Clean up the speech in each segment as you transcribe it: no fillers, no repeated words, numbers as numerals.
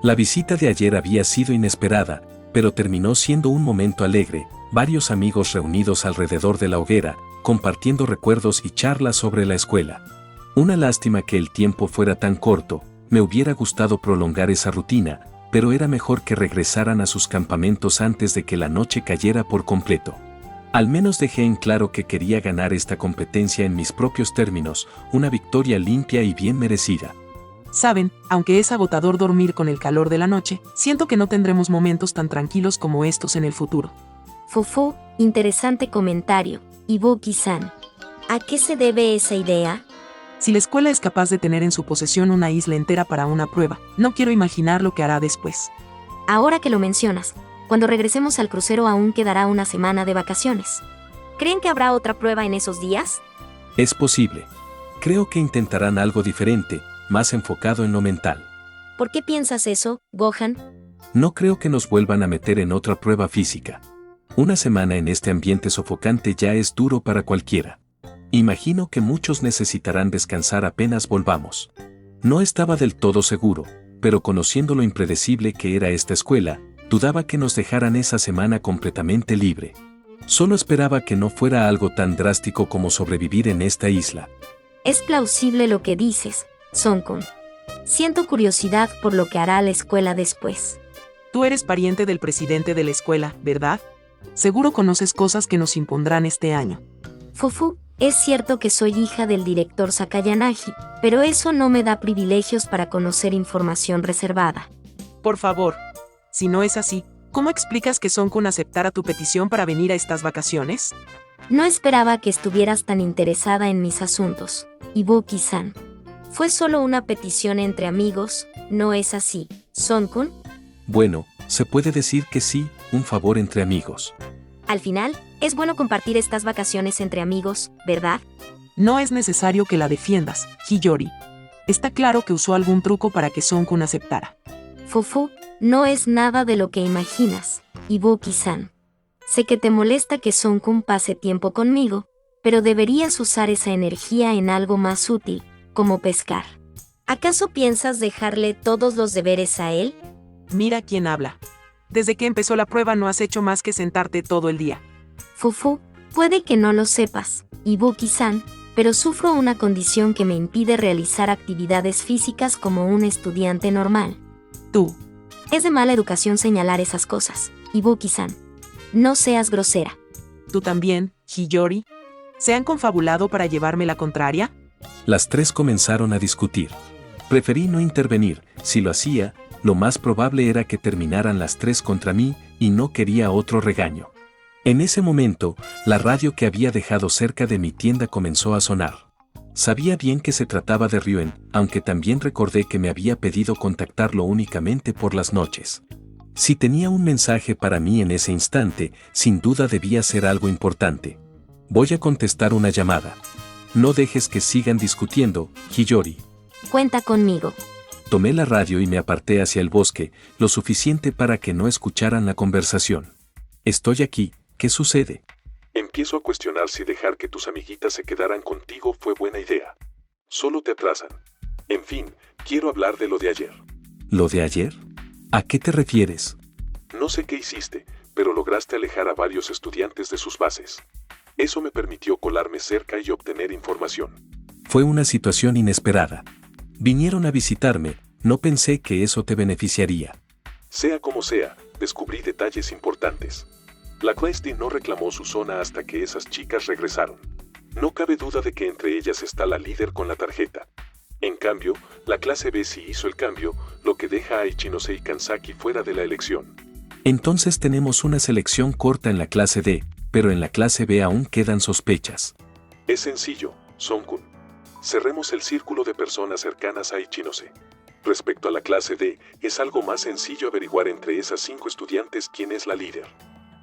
La visita de ayer había sido inesperada, pero terminó siendo un momento alegre, varios amigos reunidos alrededor de la hoguera, compartiendo recuerdos y charlas sobre la escuela. Una lástima que el tiempo fuera tan corto, me hubiera gustado prolongar esa rutina, pero era mejor que regresaran a sus campamentos antes de que la noche cayera por completo. Al menos dejé en claro que quería ganar esta competencia en mis propios términos, una victoria limpia y bien merecida. Saben, aunque es agotador dormir con el calor de la noche, siento que no tendremos momentos tan tranquilos como estos en el futuro. Fofo, interesante comentario. Ibuki-san, ¿a qué se debe esa idea? Si la escuela es capaz de tener en su posesión una isla entera para una prueba, no quiero imaginar lo que hará después. Ahora que lo mencionas, cuando regresemos al crucero aún quedará una semana de vacaciones. ¿Creen que habrá otra prueba en esos días? Es posible. Creo que intentarán algo diferente, más enfocado en lo mental. ¿Por qué piensas eso, Gohan? No creo que nos vuelvan a meter en otra prueba física. Una semana en este ambiente sofocante ya es duro para cualquiera. Imagino que muchos necesitarán descansar apenas volvamos. No estaba del todo seguro, pero conociendo lo impredecible que era esta escuela, dudaba que nos dejaran esa semana completamente libre. Solo esperaba que no fuera algo tan drástico como sobrevivir en esta isla. Es plausible lo que dices, Son-kun. Siento curiosidad por lo que hará la escuela después. Tú eres pariente del presidente de la escuela, ¿verdad? Seguro conoces cosas que nos impondrán este año. Fufu, es cierto que soy hija del director Sakayanagi, pero eso no me da privilegios para conocer información reservada. Por favor, si no es así, ¿cómo explicas que Son-kun aceptara tu petición para venir a estas vacaciones? No esperaba que estuvieras tan interesada en mis asuntos, Ibuki-san. Fue solo una petición entre amigos, ¿no es así, Son-kun? Bueno, se puede decir que sí, un favor entre amigos. Al final, es bueno compartir estas vacaciones entre amigos, ¿verdad? No es necesario que la defiendas, Hiyori. Está claro que usó algún truco para que Son-kun aceptara. Fufu, no es nada de lo que imaginas, Ibuki-san. Sé que te molesta que Son-kun pase tiempo conmigo, pero deberías usar esa energía en algo más útil, como pescar. ¿Acaso piensas dejarle todos los deberes a él? Mira quién habla. Desde que empezó la prueba no has hecho más que sentarte todo el día. Fufu, puede que no lo sepas, Ibuki-san, pero sufro una condición que me impide realizar actividades físicas como un estudiante normal. Tú. Es de mala educación señalar esas cosas, Ibuki-san. No seas grosera. ¿Tú también, Hiyori? ¿Se han confabulado para llevarme la contraria? Las tres comenzaron a discutir. Preferí no intervenir, si lo hacía, lo más probable era que terminaran las tres contra mí y no quería otro regaño. En ese momento, la radio que había dejado cerca de mi tienda comenzó a sonar. Sabía bien que se trataba de Ryuen, aunque también recordé que me había pedido contactarlo únicamente por las noches. Si tenía un mensaje para mí en ese instante, sin duda debía ser algo importante. Voy a contestar una llamada. No dejes que sigan discutiendo, Hiyori. Cuenta conmigo. Tomé la radio y me aparté hacia el bosque, lo suficiente para que no escucharan la conversación. Estoy aquí, ¿qué sucede? Empiezo a cuestionar si dejar que tus amiguitas se quedaran contigo fue buena idea. Solo te atrasan. En fin, quiero hablar de lo de ayer. ¿Lo de ayer? ¿A qué te refieres? No sé qué hiciste, pero lograste alejar a varios estudiantes de sus bases. Eso me permitió colarme cerca y obtener información. Fue una situación inesperada. Vinieron a visitarme, no pensé que eso te beneficiaría. Sea como sea, descubrí detalles importantes. La clase D no reclamó su zona hasta que esas chicas regresaron. No cabe duda de que entre ellas está la líder con la tarjeta. En cambio, la clase B sí hizo el cambio, lo que deja a Ichinose y Kansaki fuera de la elección. Entonces tenemos una selección corta en la clase D, pero en la clase B aún quedan sospechas. Es sencillo, Son-kun. Cerremos el círculo de personas cercanas a Ichinose. Respecto a la clase D, es algo más sencillo averiguar entre esas 5 estudiantes quién es la líder.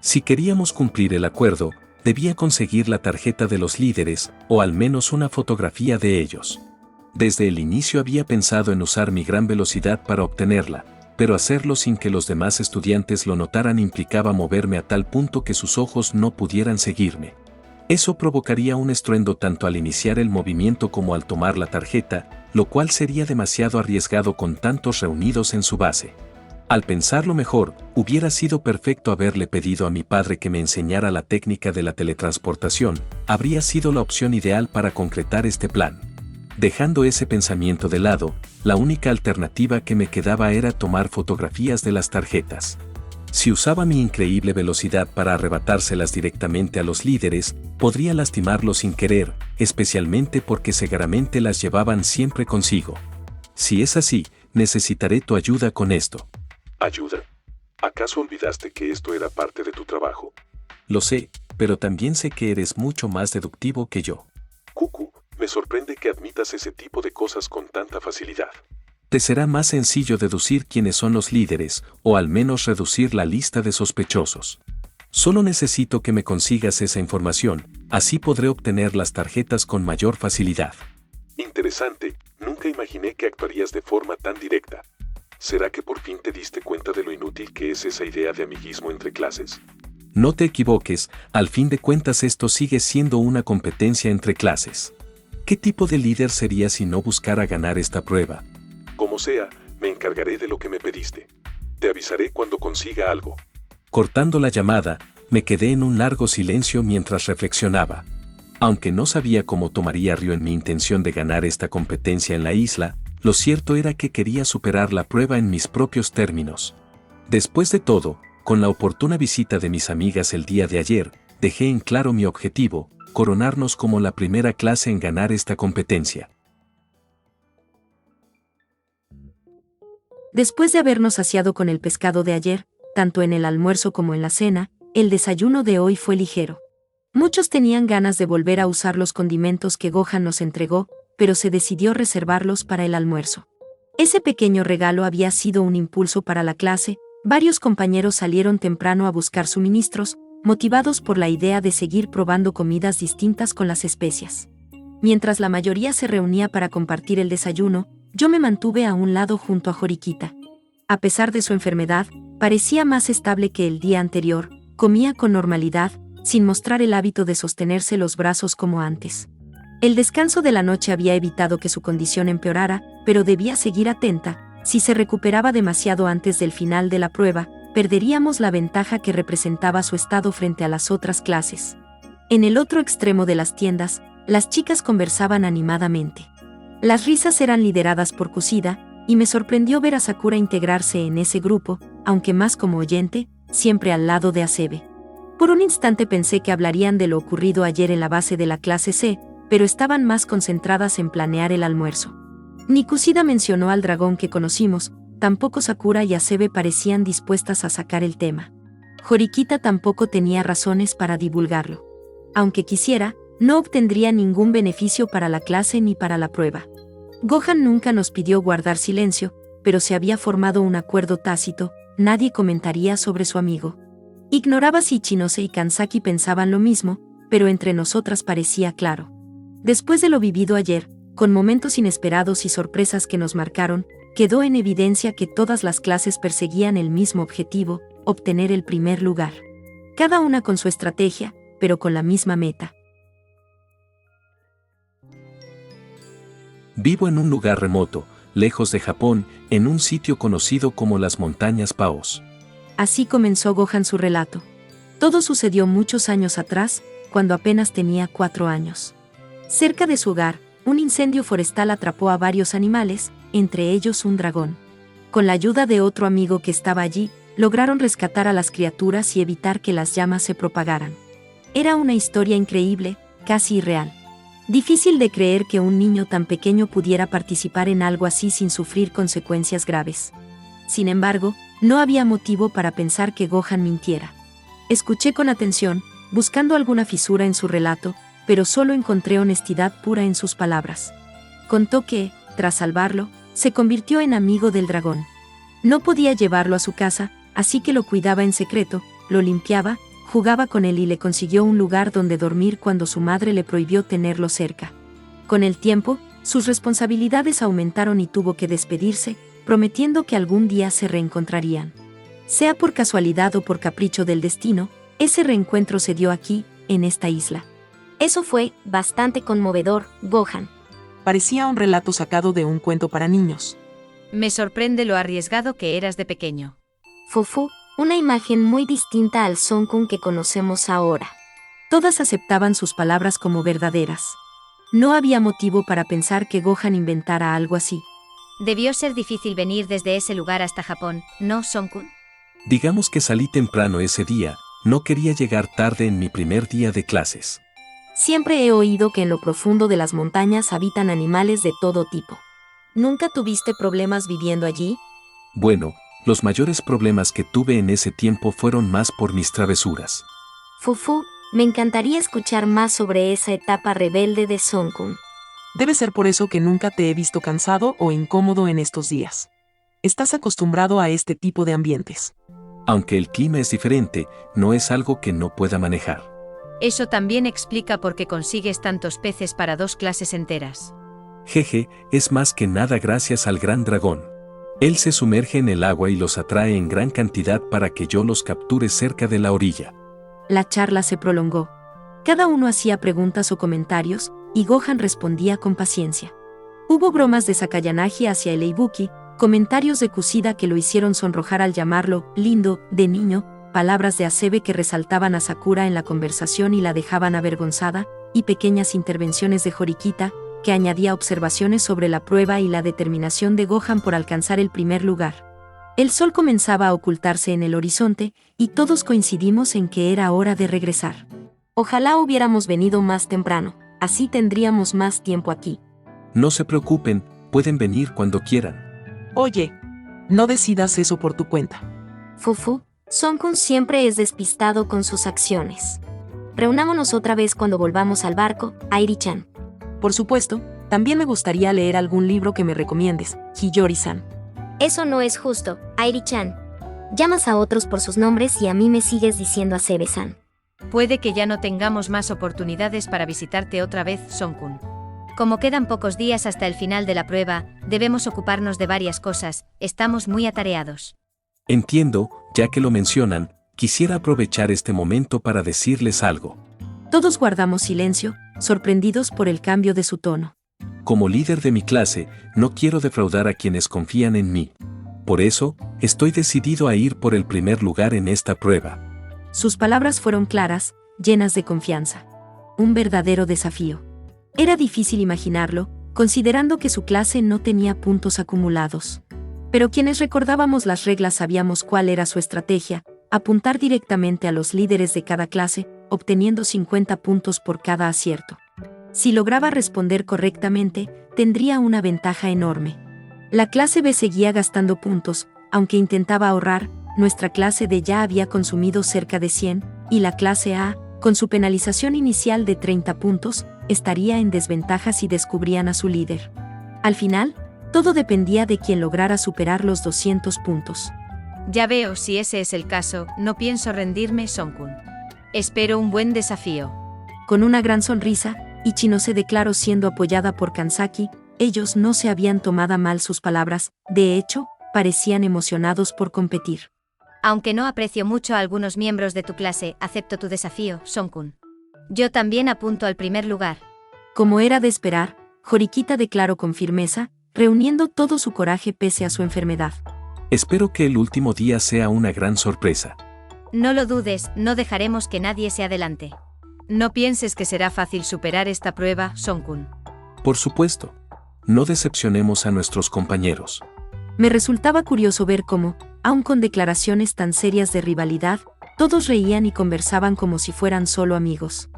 Si queríamos cumplir el acuerdo, debía conseguir la tarjeta de los líderes, o al menos una fotografía de ellos. Desde el inicio había pensado en usar mi gran velocidad para obtenerla, pero hacerlo sin que los demás estudiantes lo notaran implicaba moverme a tal punto que sus ojos no pudieran seguirme. Eso provocaría un estruendo tanto al iniciar el movimiento como al tomar la tarjeta, lo cual sería demasiado arriesgado con tantos reunidos en su base. Al pensarlo mejor, hubiera sido perfecto haberle pedido a mi padre que me enseñara la técnica de la teletransportación, habría sido la opción ideal para concretar este plan. Dejando ese pensamiento de lado, la única alternativa que me quedaba era tomar fotografías de las tarjetas. Si usaba mi increíble velocidad para arrebatárselas directamente a los líderes, podría lastimarlos sin querer, especialmente porque seguramente las llevaban siempre consigo. Si es así, necesitaré tu ayuda con esto. ¿Ayuda? ¿Acaso olvidaste que esto era parte de tu trabajo? Lo sé, pero también sé que eres mucho más deductivo que yo. Cucu, me sorprende que admitas ese tipo de cosas con tanta facilidad. Te será más sencillo deducir quiénes son los líderes, o al menos reducir la lista de sospechosos. Solo necesito que me consigas esa información, así podré obtener las tarjetas con mayor facilidad. Interesante, nunca imaginé que actuarías de forma tan directa. ¿Será que por fin te diste cuenta de lo inútil que es esa idea de amiguismo entre clases? No te equivoques, al fin de cuentas esto sigue siendo una competencia entre clases. ¿Qué tipo de líder sería si no buscara ganar esta prueba? Como sea, me encargaré de lo que me pediste. Te avisaré cuando consiga algo. Cortando la llamada, me quedé en un largo silencio mientras reflexionaba. Aunque no sabía cómo tomaría Ryo en mi intención de ganar esta competencia en la isla, lo cierto era que quería superar la prueba en mis propios términos. Después de todo, con la oportuna visita de mis amigas el día de ayer, dejé en claro mi objetivo, coronarnos como la primera clase en ganar esta competencia. Después de habernos saciado con el pescado de ayer, tanto en el almuerzo como en la cena, el desayuno de hoy fue ligero. Muchos tenían ganas de volver a usar los condimentos que Gohan nos entregó, pero se decidió reservarlos para el almuerzo. Ese pequeño regalo había sido un impulso para la clase, varios compañeros salieron temprano a buscar suministros, motivados por la idea de seguir probando comidas distintas con las especias. Mientras la mayoría se reunía para compartir el desayuno, yo me mantuve a un lado junto a Horikita. A pesar de su enfermedad, parecía más estable que el día anterior, comía con normalidad, sin mostrar el hábito de sostenerse los brazos como antes. El descanso de la noche había evitado que su condición empeorara, pero debía seguir atenta. Si se recuperaba demasiado antes del final de la prueba, perderíamos la ventaja que representaba su estado frente a las otras clases. En el otro extremo de las tiendas, las chicas conversaban animadamente. Las risas eran lideradas por Kushida, y me sorprendió ver a Sakura integrarse en ese grupo, aunque más como oyente, siempre al lado de Asebe. Por un instante pensé que hablarían de lo ocurrido ayer en la base de la clase C, pero estaban más concentradas en planear el almuerzo. Ni Kushida mencionó al dragón que conocimos, tampoco Sakura y Asebe parecían dispuestas a sacar el tema. Horikita tampoco tenía razones para divulgarlo. Aunque quisiera, no obtendría ningún beneficio para la clase ni para la prueba. Gohan nunca nos pidió guardar silencio, pero se había formado un acuerdo tácito, nadie comentaría sobre su amigo. Ignoraba si Ichinose y Kanzaki pensaban lo mismo, pero entre nosotras parecía claro. Después de lo vivido ayer, con momentos inesperados y sorpresas que nos marcaron, quedó en evidencia que todas las clases perseguían el mismo objetivo, obtener el primer lugar. Cada una con su estrategia, pero con la misma meta. Vivo en un lugar remoto, lejos de Japón, en un sitio conocido como las Montañas Paos. Así comenzó Gohan su relato. Todo sucedió muchos años atrás, cuando apenas tenía 4 años. Cerca de su hogar, un incendio forestal atrapó a varios animales, entre ellos un dragón. Con la ayuda de otro amigo que estaba allí, lograron rescatar a las criaturas y evitar que las llamas se propagaran. Era una historia increíble, casi irreal. Difícil de creer que un niño tan pequeño pudiera participar en algo así sin sufrir consecuencias graves. Sin embargo, no había motivo para pensar que Gohan mintiera. Escuché con atención, buscando alguna fisura en su relato, pero solo encontré honestidad pura en sus palabras. Contó que, tras salvarlo, se convirtió en amigo del dragón. No podía llevarlo a su casa, así que lo cuidaba en secreto, lo limpiaba, jugaba con él y le consiguió un lugar donde dormir cuando su madre le prohibió tenerlo cerca. Con el tiempo, sus responsabilidades aumentaron y tuvo que despedirse, prometiendo que algún día se reencontrarían. Sea por casualidad o por capricho del destino, ese reencuentro se dio aquí, en esta isla. Eso fue bastante conmovedor, Gohan. Parecía un relato sacado de un cuento para niños. Me sorprende lo arriesgado que eras de pequeño. Fufu, una imagen muy distinta al Son Kun que conocemos ahora. Todas aceptaban sus palabras como verdaderas. No había motivo para pensar que Gohan inventara algo así. Debió ser difícil venir desde ese lugar hasta Japón, ¿no, Son-kun? Digamos que salí temprano ese día, no quería llegar tarde en mi primer día de clases. Siempre he oído que en lo profundo de las montañas habitan animales de todo tipo. ¿Nunca tuviste problemas viviendo allí? Bueno, los mayores problemas que tuve en ese tiempo fueron más por mis travesuras. Fufu, me encantaría escuchar más sobre esa etapa rebelde de Son Kun. Debe ser por eso que nunca te he visto cansado o incómodo en estos días. Estás acostumbrado a este tipo de ambientes. Aunque el clima es diferente, no es algo que no pueda manejar. Eso también explica por qué consigues tantos peces para 2 clases enteras. Jeje, es más que nada gracias al gran dragón. Él se sumerge en el agua y los atrae en gran cantidad para que yo los capture cerca de la orilla. La charla se prolongó. Cada uno hacía preguntas o comentarios, y Gohan respondía con paciencia. Hubo bromas de Sakayanagi hacia el Eibuki, comentarios de Kushida que lo hicieron sonrojar al llamarlo lindo, de niño, palabras de Hasebe que resaltaban a Sakura en la conversación y la dejaban avergonzada, y pequeñas intervenciones de Horikita, que añadía observaciones sobre la prueba y la determinación de Gohan por alcanzar el primer lugar. El sol comenzaba a ocultarse en el horizonte, y todos coincidimos en que era hora de regresar. Ojalá hubiéramos venido más temprano, así tendríamos más tiempo aquí. No se preocupen, pueden venir cuando quieran. Oye, no decidas eso por tu cuenta. Fufu, Son Kun siempre es despistado con sus acciones. Reunámonos otra vez cuando volvamos al barco, Airi-chan. Por supuesto, también me gustaría leer algún libro que me recomiendes, Hiyori-san. Eso no es justo, Airi-chan. Llamas a otros por sus nombres y a mí me sigues diciendo Hasebe-san. Puede que ya no tengamos más oportunidades para visitarte otra vez, Son-kun. Como quedan pocos días hasta el final de la prueba, debemos ocuparnos de varias cosas, estamos muy atareados. Entiendo, ya que lo mencionan, quisiera aprovechar este momento para decirles algo. Todos guardamos silencio, sorprendidos por el cambio de su tono. Como líder de mi clase, no quiero defraudar a quienes confían en mí. Por eso, estoy decidido a ir por el primer lugar en esta prueba. Sus palabras fueron claras, llenas de confianza. Un verdadero desafío. Era difícil imaginarlo, considerando que su clase no tenía puntos acumulados. Pero quienes recordábamos las reglas sabíamos cuál era su estrategia: apuntar directamente a los líderes de cada clase, obteniendo 50 puntos por cada acierto. Si lograba responder correctamente, tendría una ventaja enorme. La clase B seguía gastando puntos, aunque intentaba ahorrar. Nuestra clase D ya había consumido cerca de 100, y la clase A, con su penalización inicial de 30 puntos, estaría en desventaja si descubrían a su líder. Al final, todo dependía de quien lograra superar los 200 puntos. Ya veo, si ese es el caso, no pienso rendirme, Son-kun. Espero un buen desafío. Con una gran sonrisa, Ichino se declaró siendo apoyada por Kansaki. Ellos no se habían tomado mal sus palabras, de hecho, parecían emocionados por competir. Aunque no aprecio mucho a algunos miembros de tu clase, acepto tu desafío, Son-kun. Yo también apunto al primer lugar. Como era de esperar, Horikita declaró con firmeza, reuniendo todo su coraje pese a su enfermedad. Espero que el último día sea una gran sorpresa. No lo dudes, no dejaremos que nadie se adelante. No pienses que será fácil superar esta prueba, Son-kun. Por supuesto. No decepcionemos a nuestros compañeros. Me resultaba curioso ver cómo, aun con declaraciones tan serias de rivalidad, todos reían y conversaban como si fueran solo amigos.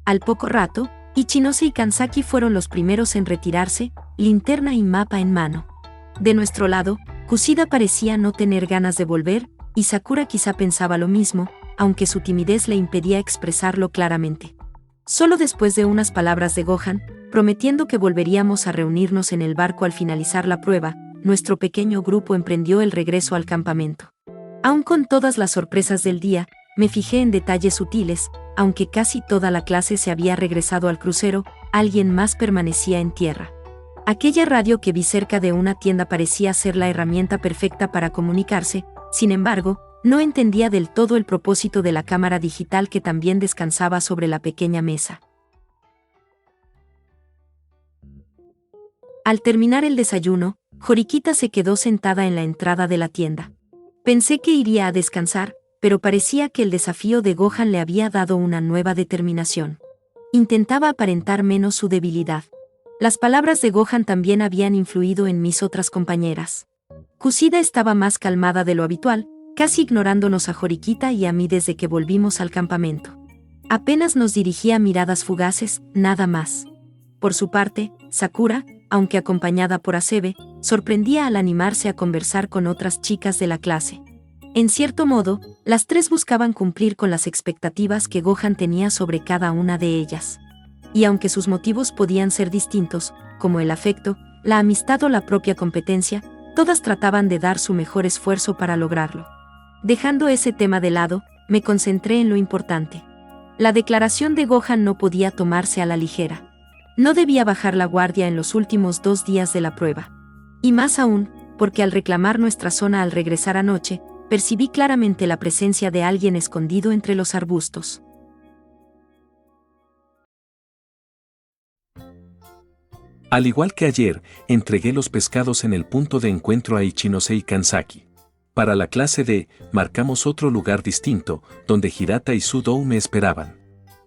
Al poco rato, Ichinose y Kansaki fueron los primeros en retirarse, linterna y mapa en mano. De nuestro lado, Kushida parecía no tener ganas de volver, y Sakura quizá pensaba lo mismo, aunque su timidez le impedía expresarlo claramente. Solo después de unas palabras de Gohan, prometiendo que volveríamos a reunirnos en el barco al finalizar la prueba, nuestro pequeño grupo emprendió el regreso al campamento. Aun con todas las sorpresas del día, me fijé en detalles sutiles. Aunque casi toda la clase se había regresado al crucero, alguien más permanecía en tierra. Aquella radio que vi cerca de una tienda parecía ser la herramienta perfecta para comunicarse. Sin embargo, no entendía del todo el propósito de la cámara digital que también descansaba sobre la pequeña mesa. Al terminar el desayuno, Horikita se quedó sentada en la entrada de la tienda. Pensé que iría a descansar, pero parecía que el desafío de Gohan le había dado una nueva determinación. Intentaba aparentar menos su debilidad. Las palabras de Gohan también habían influido en mis otras compañeras. Kusida estaba más calmada de lo habitual, casi ignorándonos a Horikita y a mí desde que volvimos al campamento. Apenas nos dirigía miradas fugaces, nada más. Por su parte, Sakura, aunque acompañada por Asebe, sorprendía al animarse a conversar con otras chicas de la clase. En cierto modo, las tres buscaban cumplir con las expectativas que Gohan tenía sobre cada una de ellas. Y aunque sus motivos podían ser distintos, como el afecto, la amistad o la propia competencia, todas trataban de dar su mejor esfuerzo para lograrlo. Dejando ese tema de lado, me concentré en lo importante. La declaración de Gohan no podía tomarse a la ligera. No debía bajar la guardia en los últimos 2 días de la prueba. Y más aún, porque al reclamar nuestra zona al regresar anoche, percibí claramente la presencia de alguien escondido entre los arbustos. Al igual que ayer, entregué los pescados en el punto de encuentro a Ichinose y Kansaki. Para la clase D, marcamos otro lugar distinto, donde Hirata y Sudou me esperaban.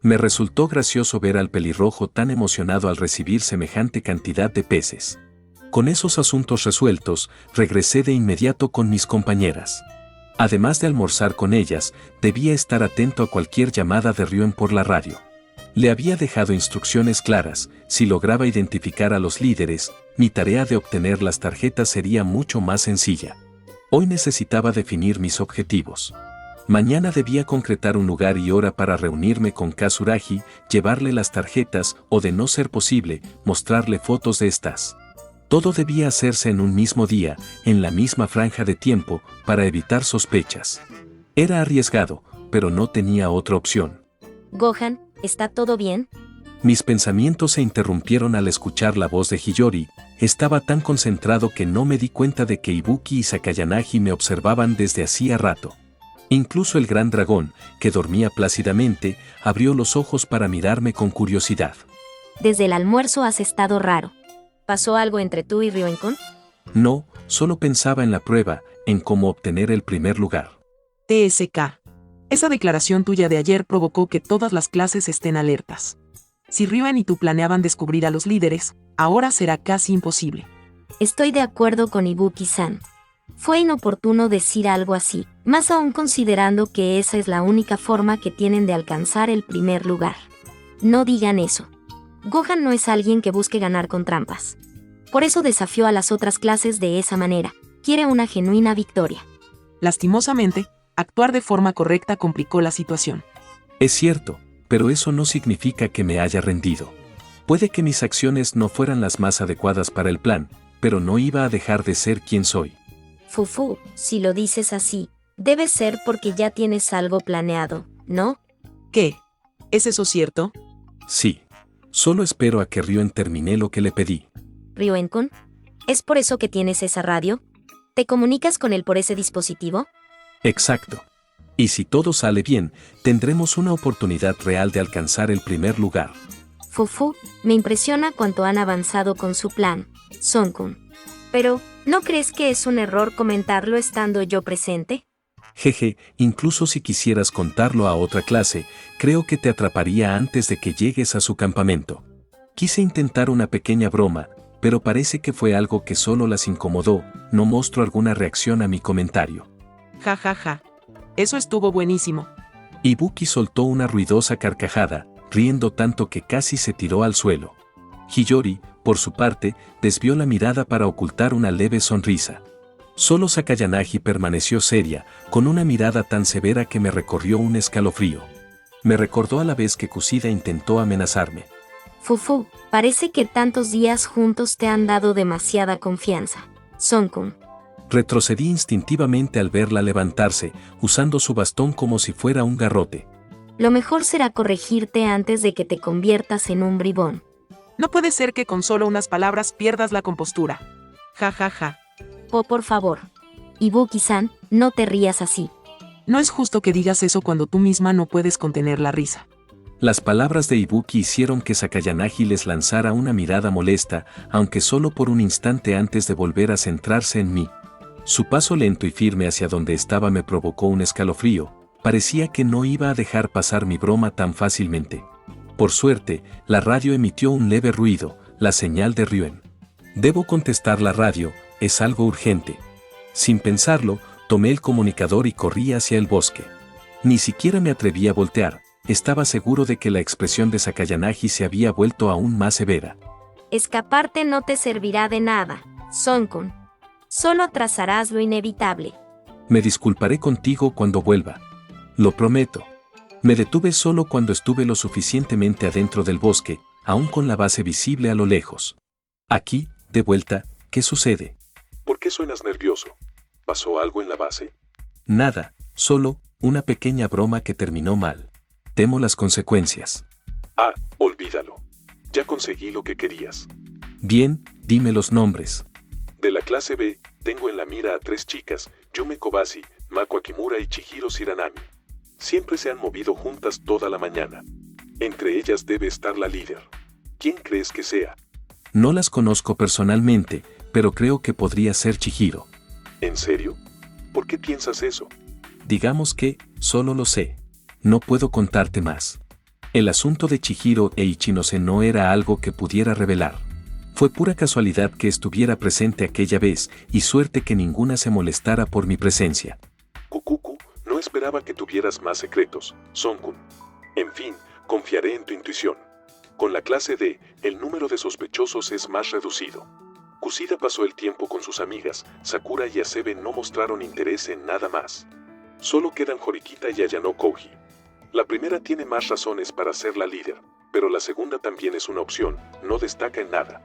Me resultó gracioso ver al pelirrojo tan emocionado al recibir semejante cantidad de peces. Con esos asuntos resueltos, regresé de inmediato con mis compañeras. Además de almorzar con ellas, debía estar atento a cualquier llamada de Ryuen por la radio. Le había dejado instrucciones claras: si lograba identificar a los líderes, mi tarea de obtener las tarjetas sería mucho más sencilla. Hoy necesitaba definir mis objetivos. Mañana debía concretar un lugar y hora para reunirme con Kazuragi, llevarle las tarjetas o, de no ser posible, mostrarle fotos de estas. Todo debía hacerse en un mismo día, en la misma franja de tiempo, para evitar sospechas. Era arriesgado, pero no tenía otra opción. Gohan, ¿está todo bien? Mis pensamientos se interrumpieron al escuchar la voz de Hiyori. Estaba tan concentrado que no me di cuenta de que Ibuki y Sakayanagi me observaban desde hacía rato. Incluso el gran dragón, que dormía plácidamente, abrió los ojos para mirarme con curiosidad. Desde el almuerzo has estado raro. ¿Pasó algo entre tú y Ryuen-kun? No, solo pensaba en la prueba, en cómo obtener el primer lugar. TSK. Esa declaración tuya de ayer provocó que todas las clases estén alertas. Si Ryuen y tú planeaban descubrir a los líderes, ahora será casi imposible. Estoy de acuerdo con Ibuki-san. Fue inoportuno decir algo así, más aún considerando que esa es la única forma que tienen de alcanzar el primer lugar. No digan eso. Gohan no es alguien que busque ganar con trampas. Por eso desafió a las otras clases de esa manera. Quiere una genuina victoria. Lastimosamente, actuar de forma correcta complicó la situación. Es cierto, pero eso no significa que me haya rendido. Puede que mis acciones no fueran las más adecuadas para el plan, pero no iba a dejar de ser quien soy. Fufu, si lo dices así, debe ser porque ya tienes algo planeado, ¿no? ¿Qué? ¿Es eso cierto? Sí. Solo espero a que Ryuen termine lo que le pedí. Ryuen-kun, ¿es por eso que tienes esa radio? ¿Te comunicas con él por ese dispositivo? Exacto. Y si todo sale bien, tendremos una oportunidad real de alcanzar el primer lugar. Fufu, me impresiona cuánto han avanzado con su plan, Son-kun. Pero, ¿no crees que es un error comentarlo estando yo presente? Jeje, incluso si quisieras contarlo a otra clase, creo que te atraparía antes de que llegues a su campamento. Quise intentar una pequeña broma, pero parece que fue algo que solo las incomodó. No mostró alguna reacción a mi comentario. Ja ja ja. Eso estuvo buenísimo. Ibuki soltó una ruidosa carcajada, riendo tanto que casi se tiró al suelo. Hiyori, por su parte, desvió la mirada para ocultar una leve sonrisa. Solo Sakayanagi permaneció seria, con una mirada tan severa que me recorrió un escalofrío. Me recordó a la vez que Kusida intentó amenazarme. Fufu, parece que tantos días juntos te han dado demasiada confianza, Son-kun. Retrocedí instintivamente al verla levantarse, usando su bastón como si fuera un garrote. Lo mejor será corregirte antes de que te conviertas en un bribón. No puede ser que con solo unas palabras pierdas la compostura. Ja ja ja. Por favor. Ibuki-san, no te rías así. No es justo que digas eso cuando tú misma no puedes contener la risa. Las palabras de Ibuki hicieron que Sakayanagi les lanzara una mirada molesta, aunque solo por un instante antes de volver a centrarse en mí. Su paso lento y firme hacia donde estaba me provocó un escalofrío. Parecía que no iba a dejar pasar mi broma tan fácilmente. Por suerte, la radio emitió un leve ruido, la señal de Ryuen. Debo contestar la radio, es algo urgente. Sin pensarlo, tomé el comunicador y corrí hacia el bosque. Ni siquiera me atreví a voltear. Estaba seguro de que la expresión de Sakayanagi se había vuelto aún más severa. Escaparte no te servirá de nada, Son-kun. Solo atrasarás lo inevitable. Me disculparé contigo cuando vuelva. Lo prometo. Me detuve solo cuando estuve lo suficientemente adentro del bosque, aún con la base visible a lo lejos. Aquí, de vuelta, ¿qué sucede? ¿Por qué suenas nervioso? ¿Pasó algo en la base? Nada, solo una pequeña broma que terminó mal. Temo las consecuencias. Ah, olvídalo. Ya conseguí lo que querías. Bien, dime los nombres. De la clase B, tengo en la mira a 3 chicas, Yume Kobashi, Mako Akimura y Chihiro Shiranami. Siempre se han movido juntas toda la mañana. Entre ellas debe estar la líder. ¿Quién crees que sea? No las conozco personalmente, pero creo que podría ser Chihiro. ¿En serio? ¿Por qué piensas eso? Digamos que, solo lo sé. No puedo contarte más. El asunto de Chihiro e Ichinose no era algo que pudiera revelar. Fue pura casualidad que estuviera presente aquella vez y suerte que ninguna se molestara por mi presencia. Kukuku, no esperaba que tuvieras más secretos, Son-kun. En fin, confiaré en tu intuición. Con la clase D, el número de sospechosos es más reducido. Kusida pasó el tiempo con sus amigas, Sakura y Asebe no mostraron interés en nada más. Solo quedan Horikita y Ayano Kouji. La primera tiene más razones para ser la líder, pero la segunda también es una opción, no destaca en nada.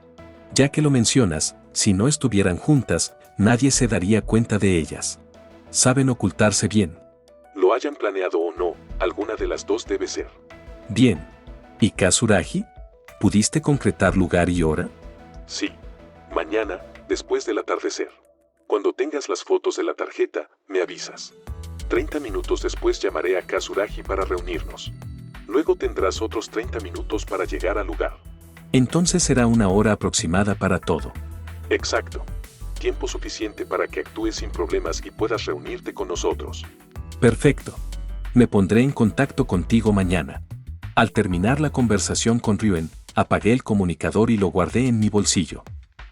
Ya que lo mencionas, si no estuvieran juntas, nadie se daría cuenta de ellas. Saben ocultarse bien. Lo hayan planeado o no, alguna de las dos debe ser. Bien. ¿Y Kazuragi? ¿Pudiste concretar lugar y hora? Sí. Mañana, después del atardecer. Cuando tengas las fotos de la tarjeta, me avisas. 30 minutos después llamaré a Kazuragi para reunirnos. Luego tendrás otros 30 minutos para llegar al lugar. Entonces será una hora aproximada para todo. Exacto. Tiempo suficiente para que actúes sin problemas y puedas reunirte con nosotros. Perfecto. Me pondré en contacto contigo mañana. Al terminar la conversación con Ryuen, apagué el comunicador y lo guardé en mi bolsillo.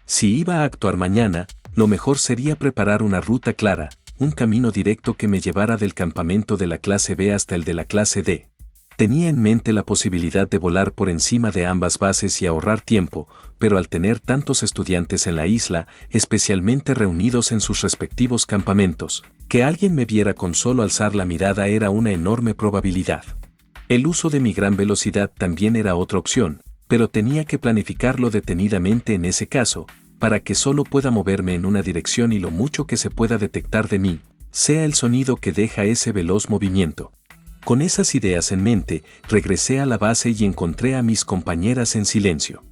Si iba a actuar mañana, lo mejor sería preparar una ruta clara, un camino directo que me llevara del campamento de la clase B hasta el de la clase D. Tenía en mente la posibilidad de volar por encima de ambas bases y ahorrar tiempo, pero al tener tantos estudiantes en la isla, especialmente reunidos en sus respectivos campamentos, que alguien me viera con solo alzar la mirada era una enorme probabilidad. El uso de mi gran velocidad también era otra opción, pero tenía que planificarlo detenidamente en ese caso, para que solo pueda moverme en una dirección y lo mucho que se pueda detectar de mí, sea el sonido que deja ese veloz movimiento. Con esas ideas en mente, regresé a la base y encontré a mis compañeras en silencio.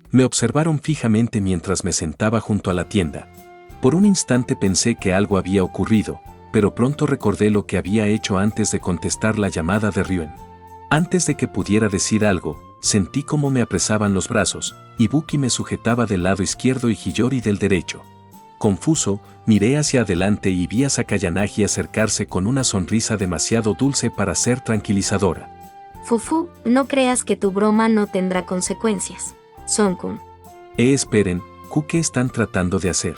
Me observaron fijamente mientras me sentaba junto a la tienda. Por un instante pensé que algo había ocurrido, pero pronto recordé lo que había hecho antes de contestar la llamada de Ryuen. Antes de que pudiera decir algo, sentí cómo me apresaban los brazos, Ibuki me sujetaba del lado izquierdo y Hiyori del derecho. Confuso, miré hacia adelante y vi a Sakayanagi acercarse con una sonrisa demasiado dulce para ser tranquilizadora. Fufu, no creas que tu broma no tendrá consecuencias, Son-kun. Esperen, ¿qué están tratando de hacer?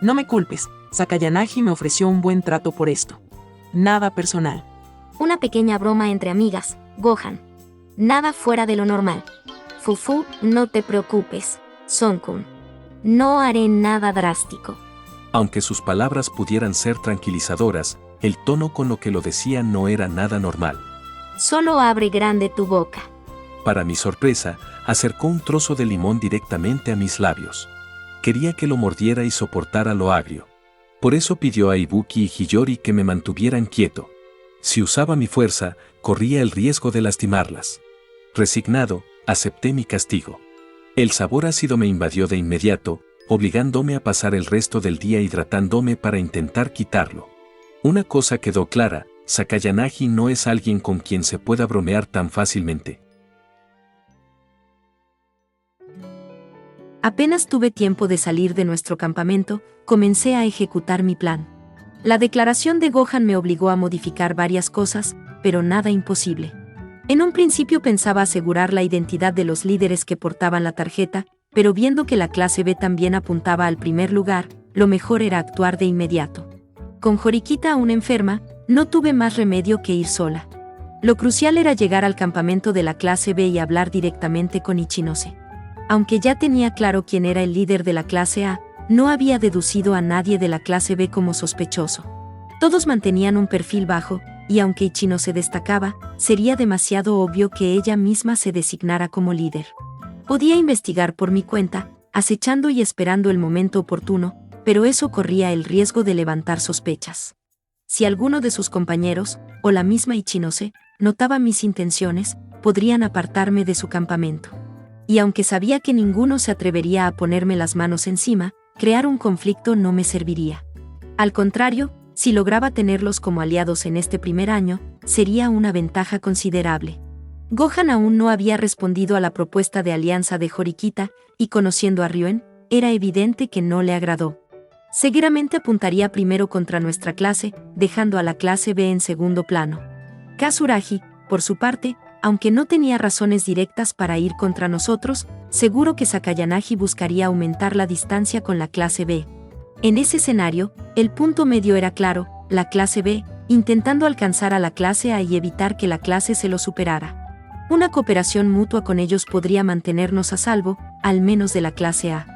No me culpes, Sakayanagi me ofreció un buen trato por esto. Nada personal. Una pequeña broma entre amigas, Gohan. Nada fuera de lo normal. Fufu, no te preocupes, Son-kun. No haré nada drástico. Aunque sus palabras pudieran ser tranquilizadoras, el tono con lo que lo decía no era nada normal. Solo abre grande tu boca. Para mi sorpresa, acercó un trozo de limón directamente a mis labios. Quería que lo mordiera y soportara lo agrio. Por eso pidió a Ibuki y Hiyori que me mantuvieran quieto. Si usaba mi fuerza, corría el riesgo de lastimarlas. Resignado, acepté mi castigo. El sabor ácido me invadió de inmediato, obligándome a pasar el resto del día hidratándome para intentar quitarlo. Una cosa quedó clara, Sakayanagi no es alguien con quien se pueda bromear tan fácilmente. Apenas tuve tiempo de salir de nuestro campamento, comencé a ejecutar mi plan. La declaración de Gohan me obligó a modificar varias cosas, pero nada imposible. En un principio pensaba asegurar la identidad de los líderes que portaban la tarjeta, pero viendo que la clase B también apuntaba al primer lugar, lo mejor era actuar de inmediato. Con Horikita aún enferma, no tuve más remedio que ir sola. Lo crucial era llegar al campamento de la clase B y hablar directamente con Ichinose. Aunque ya tenía claro quién era el líder de la clase A, no había deducido a nadie de la clase B como sospechoso. Todos mantenían un perfil bajo, y aunque Ichinose destacaba, sería demasiado obvio que ella misma se designara como líder. Podía investigar por mi cuenta, acechando y esperando el momento oportuno, pero eso corría el riesgo de levantar sospechas. Si alguno de sus compañeros, o la misma Ichinose, notaba mis intenciones, podrían apartarme de su campamento. Y aunque sabía que ninguno se atrevería a ponerme las manos encima, crear un conflicto no me serviría. Al contrario, si lograba tenerlos como aliados en este primer año, sería una ventaja considerable. Gohan aún no había respondido a la propuesta de alianza de Horikita, y conociendo a Ryuen, era evidente que no le agradó. Seguramente apuntaría primero contra nuestra clase, dejando a la clase B en segundo plano. Kazuragi, por su parte, aunque no tenía razones directas para ir contra nosotros, seguro que Sakayanagi buscaría aumentar la distancia con la clase B. En ese escenario, el punto medio era claro, la clase B, intentando alcanzar a la clase A y evitar que la clase se lo superara. Una cooperación mutua con ellos podría mantenernos a salvo, al menos de la clase A.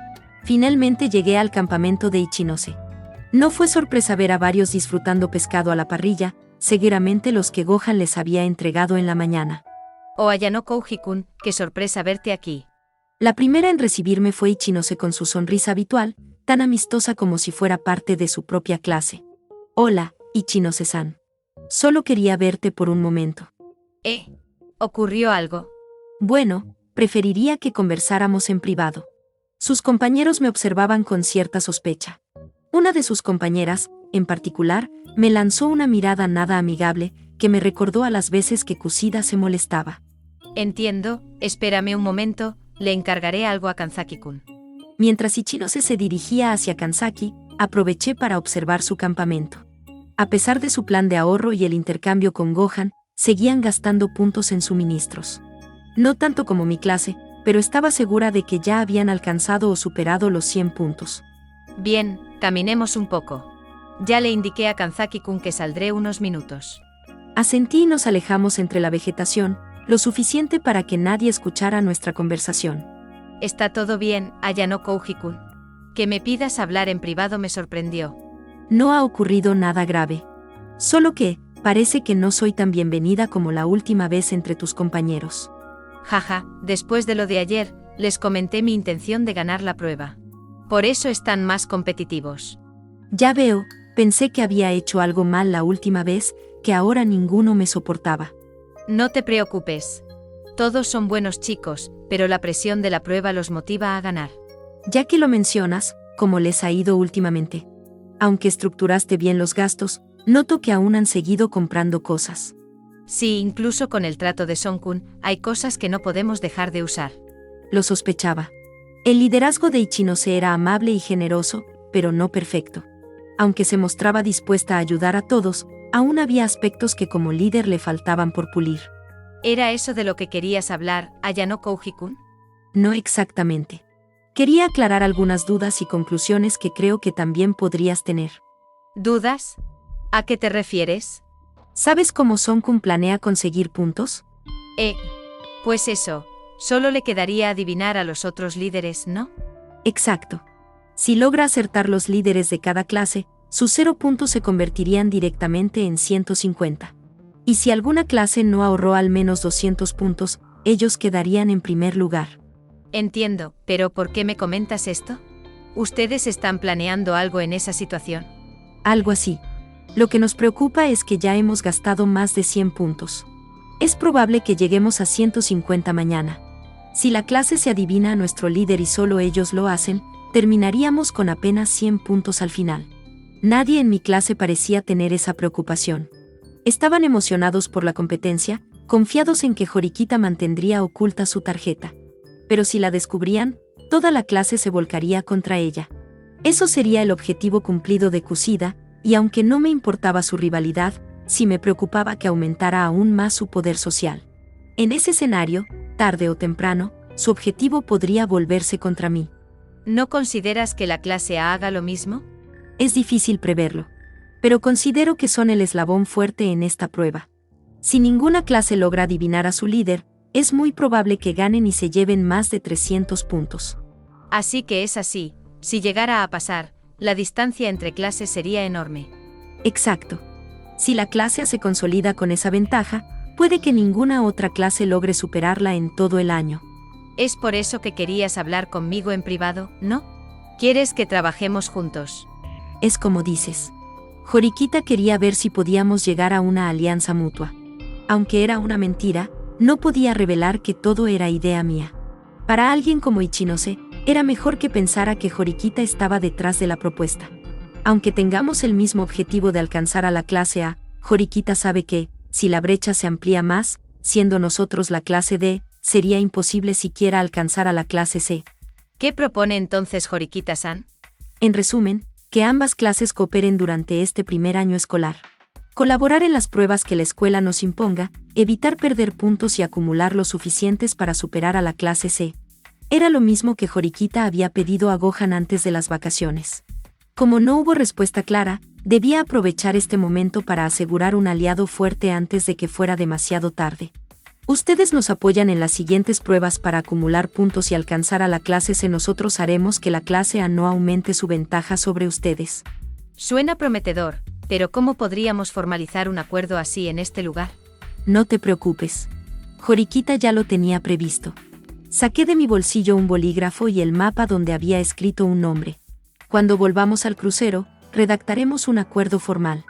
Finalmente llegué al campamento de Ichinose. No fue sorpresa ver a varios disfrutando pescado a la parrilla, seguramente los que Gohan les había entregado en la mañana. Oh Ayano Kouji-kun, qué sorpresa verte aquí. La primera en recibirme fue Ichinose con su sonrisa habitual, tan amistosa como si fuera parte de su propia clase. Hola, Ichinose-san. Solo quería verte por un momento. ¿Ocurrió algo? Bueno, preferiría que conversáramos en privado. Sus compañeros me observaban con cierta sospecha. Una de sus compañeras, en particular, me lanzó una mirada nada amigable, que me recordó a las veces que Kushida se molestaba. Entiendo, espérame un momento, le encargaré algo a Kanzaki-kun. Mientras Ichinose se dirigía hacia Kanzaki, aproveché para observar su campamento. A pesar de su plan de ahorro y el intercambio con Gohan, seguían gastando puntos en suministros. No tanto como mi clase, pero estaba segura de que ya habían alcanzado o superado los 100 puntos. Bien, caminemos un poco. Ya le indiqué a Kanzaki-kun que saldré unos minutos. Asentí y nos alejamos entre la vegetación, lo suficiente para que nadie escuchara nuestra conversación. Está todo bien, Ayano Kouji-kun. Que me pidas hablar en privado me sorprendió. No ha ocurrido nada grave. Solo que, parece que no soy tan bienvenida como la última vez entre tus compañeros. Jaja, después de lo de ayer, les comenté mi intención de ganar la prueba. Por eso están más competitivos. Ya veo, pensé que había hecho algo mal la última vez, que ahora ninguno me soportaba. No te preocupes. Todos son buenos chicos, pero la presión de la prueba los motiva a ganar. Ya que lo mencionas, ¿cómo les ha ido últimamente? Aunque estructuraste bien los gastos, noto que aún han seguido comprando cosas. Sí, incluso con el trato de Son-kun, hay cosas que no podemos dejar de usar. Lo sospechaba. El liderazgo de Ichinose era amable y generoso, pero no perfecto. Aunque se mostraba dispuesta a ayudar a todos, aún había aspectos que como líder le faltaban por pulir. ¿Era eso de lo que querías hablar, Ayano Kouji-kun? No exactamente. Quería aclarar algunas dudas y conclusiones que creo que también podrías tener. ¿Dudas? ¿A qué te refieres? ¿Sabes cómo Son-kun planea conseguir puntos? Pues eso, solo le quedaría adivinar a los otros líderes, ¿no? Exacto. Si logra acertar los líderes de cada clase, sus 0 puntos se convertirían directamente en 150. Y si alguna clase no ahorró al menos 200 puntos, ellos quedarían en primer lugar. Entiendo, pero ¿por qué me comentas esto? ¿Ustedes están planeando algo en esa situación? Algo así. Lo que nos preocupa es que ya hemos gastado más de 100 puntos. Es probable que lleguemos a 150 mañana. Si la clase se adivina a nuestro líder y solo ellos lo hacen, terminaríamos con apenas 100 puntos al final. Nadie en mi clase parecía tener esa preocupación. Estaban emocionados por la competencia, confiados en que Horikita mantendría oculta su tarjeta. Pero si la descubrían, toda la clase se volcaría contra ella. Eso sería el objetivo cumplido de Kusida, y aunque no me importaba su rivalidad, sí me preocupaba que aumentara aún más su poder social. En ese escenario, tarde o temprano, su objetivo podría volverse contra mí. ¿No consideras que la clase A haga lo mismo? Es difícil preverlo, pero considero que son el eslabón fuerte en esta prueba. Si ninguna clase logra adivinar a su líder, es muy probable que ganen y se lleven más de 300 puntos. Así que es así, si llegara a pasar, la distancia entre clases sería enorme. Exacto. Si la clase A se consolida con esa ventaja, puede que ninguna otra clase logre superarla en todo el año. Es por eso que querías hablar conmigo en privado, ¿no? ¿Quieres que trabajemos juntos? Es como dices. Horikita quería ver si podíamos llegar a una alianza mutua. Aunque era una mentira, no podía revelar que todo era idea mía. Para alguien como Ichinose, era mejor que pensara que Horikita estaba detrás de la propuesta. Aunque tengamos el mismo objetivo de alcanzar a la clase A, Horikita sabe que, si la brecha se amplía más, siendo nosotros la clase D, sería imposible siquiera alcanzar a la clase C. ¿Qué propone entonces Horikita-san? En resumen, que ambas clases cooperen durante este primer año escolar. Colaborar en las pruebas que la escuela nos imponga, evitar perder puntos y acumular los suficientes para superar a la clase C. Era lo mismo que Horikita había pedido a Gohan antes de las vacaciones. Como no hubo respuesta clara, debía aprovechar este momento para asegurar un aliado fuerte antes de que fuera demasiado tarde. Ustedes nos apoyan en las siguientes pruebas para acumular puntos y alcanzar a la clase C. Nosotros haremos que la clase A no aumente su ventaja sobre ustedes. Suena prometedor, pero ¿cómo podríamos formalizar un acuerdo así en este lugar? No te preocupes. Horikita ya lo tenía previsto. Saqué de mi bolsillo un bolígrafo y el mapa donde había escrito un nombre. Cuando volvamos al crucero, redactaremos un acuerdo formal.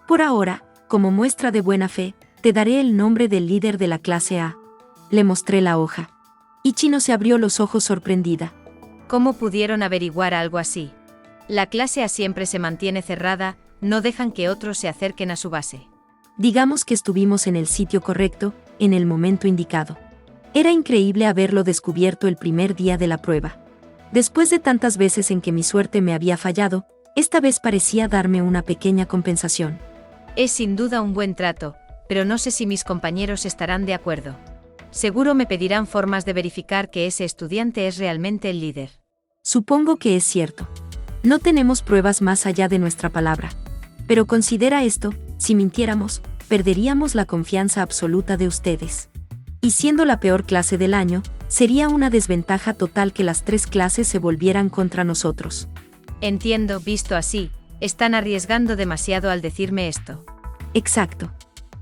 Por ahora, como muestra de buena fe, te daré el nombre del líder de la clase A. Le mostré la hoja. Ichino se abrió los ojos sorprendida. ¿Cómo pudieron averiguar algo así? La clase A siempre se mantiene cerrada, no dejan que otros se acerquen a su base. Digamos que estuvimos en el sitio correcto, en el momento indicado. Era increíble haberlo descubierto el primer día de la prueba. Después de tantas veces en que mi suerte me había fallado, esta vez parecía darme una pequeña compensación. Es sin duda un buen trato, pero no sé si mis compañeros estarán de acuerdo. Seguro me pedirán formas de verificar que ese estudiante es realmente el líder. Supongo que es cierto. No tenemos pruebas más allá de nuestra palabra. Pero considera esto, si mintiéramos, perderíamos la confianza absoluta de ustedes. Y siendo la peor clase del año, sería una desventaja total que las 3 clases se volvieran contra nosotros. Entiendo, visto así, están arriesgando demasiado al decirme esto. Exacto.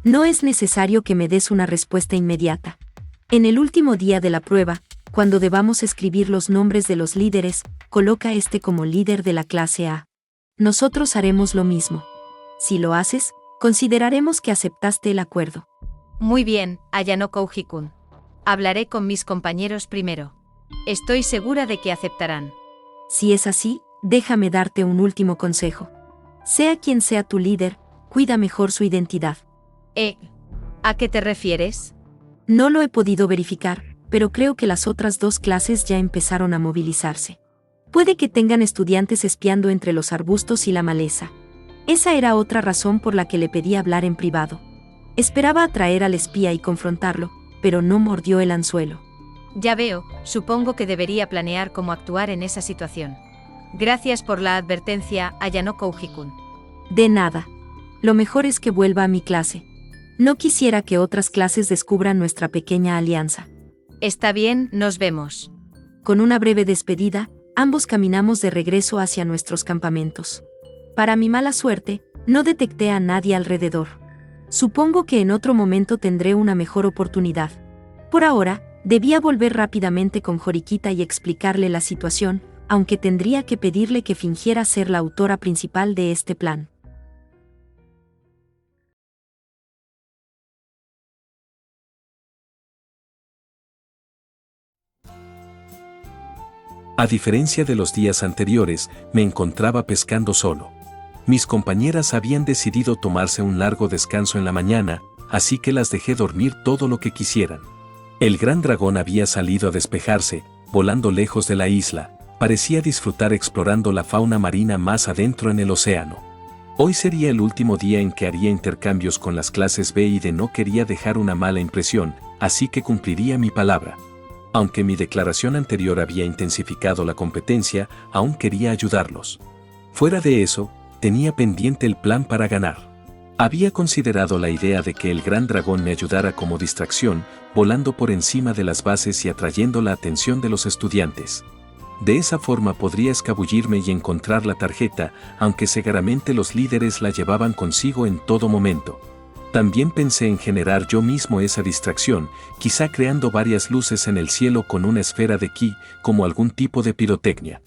No es necesario que me des una respuesta inmediata. En el último día de la prueba, cuando debamos escribir los nombres de los líderes, coloca este como líder de la clase A. Nosotros haremos lo mismo. Si lo haces, consideraremos que aceptaste el acuerdo. Muy bien, Ayano Kouji-kun. Hablaré con mis compañeros primero. Estoy segura de que aceptarán. Si es así, déjame darte un último consejo. Sea quien sea tu líder, cuida mejor su identidad. ¿A qué te refieres? No lo he podido verificar, pero creo que las otras 2 clases ya empezaron a movilizarse. Puede que tengan estudiantes espiando entre los arbustos y la maleza. Esa era otra razón por la que le pedí hablar en privado. Esperaba atraer al espía y confrontarlo, pero no mordió el anzuelo. Ya veo, supongo que debería planear cómo actuar en esa situación. Gracias por la advertencia, Ayano Kouji-kun. De nada. Lo mejor es que vuelva a mi clase. No quisiera que otras clases descubran nuestra pequeña alianza. Está bien, nos vemos. Con una breve despedida, ambos caminamos de regreso hacia nuestros campamentos. Para mi mala suerte, no detecté a nadie alrededor. Supongo que en otro momento tendré una mejor oportunidad. Por ahora, debía volver rápidamente con Horikita y explicarle la situación, aunque tendría que pedirle que fingiera ser la autora principal de este plan. A diferencia de los días anteriores, me encontraba pescando solo. Mis compañeras habían decidido tomarse un largo descanso en la mañana, así que las dejé dormir todo lo que quisieran. El gran dragón había salido a despejarse, volando lejos de la isla, parecía disfrutar explorando la fauna marina más adentro en el océano. Hoy sería el último día en que haría intercambios con las clases B y D. No quería dejar una mala impresión, así que cumpliría mi palabra. Aunque mi declaración anterior había intensificado la competencia, aún quería ayudarlos. Fuera de eso, tenía pendiente el plan para ganar. Había considerado la idea de que el gran dragón me ayudara como distracción, volando por encima de las bases y atrayendo la atención de los estudiantes. De esa forma podría escabullirme y encontrar la tarjeta, aunque seguramente los líderes la llevaban consigo en todo momento. También pensé en generar yo mismo esa distracción, quizá creando varias luces en el cielo con una esfera de ki, como algún tipo de pirotecnia.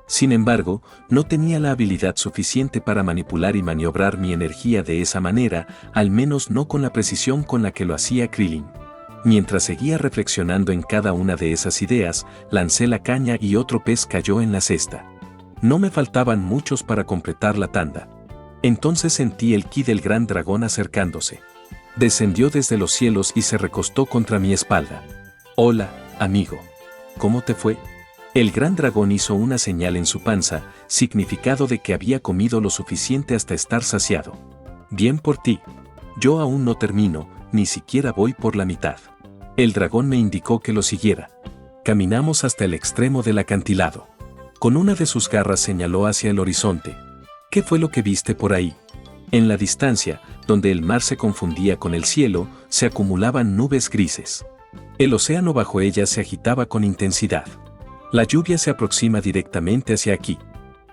Sin embargo, no tenía la habilidad suficiente para manipular y maniobrar mi energía de esa manera, al menos no con la precisión con la que lo hacía Krillin. Mientras seguía reflexionando en cada una de esas ideas, lancé la caña y otro pez cayó en la cesta. No me faltaban muchos para completar la tanda. Entonces sentí el ki del gran dragón acercándose. Descendió desde los cielos y se recostó contra mi espalda. «Hola, amigo. ¿Cómo te fue?» El gran dragón hizo una señal en su panza, significado de que había comido lo suficiente hasta estar saciado. «Bien por ti. Yo aún no termino, ni siquiera voy por la mitad». El dragón me indicó que lo siguiera. Caminamos hasta el extremo del acantilado. Con una de sus garras señaló hacia el horizonte. «¿Qué fue lo que viste por ahí?» En la distancia, donde el mar se confundía con el cielo, se acumulaban nubes grises. El océano bajo ellas se agitaba con intensidad. La lluvia se aproxima directamente hacia aquí.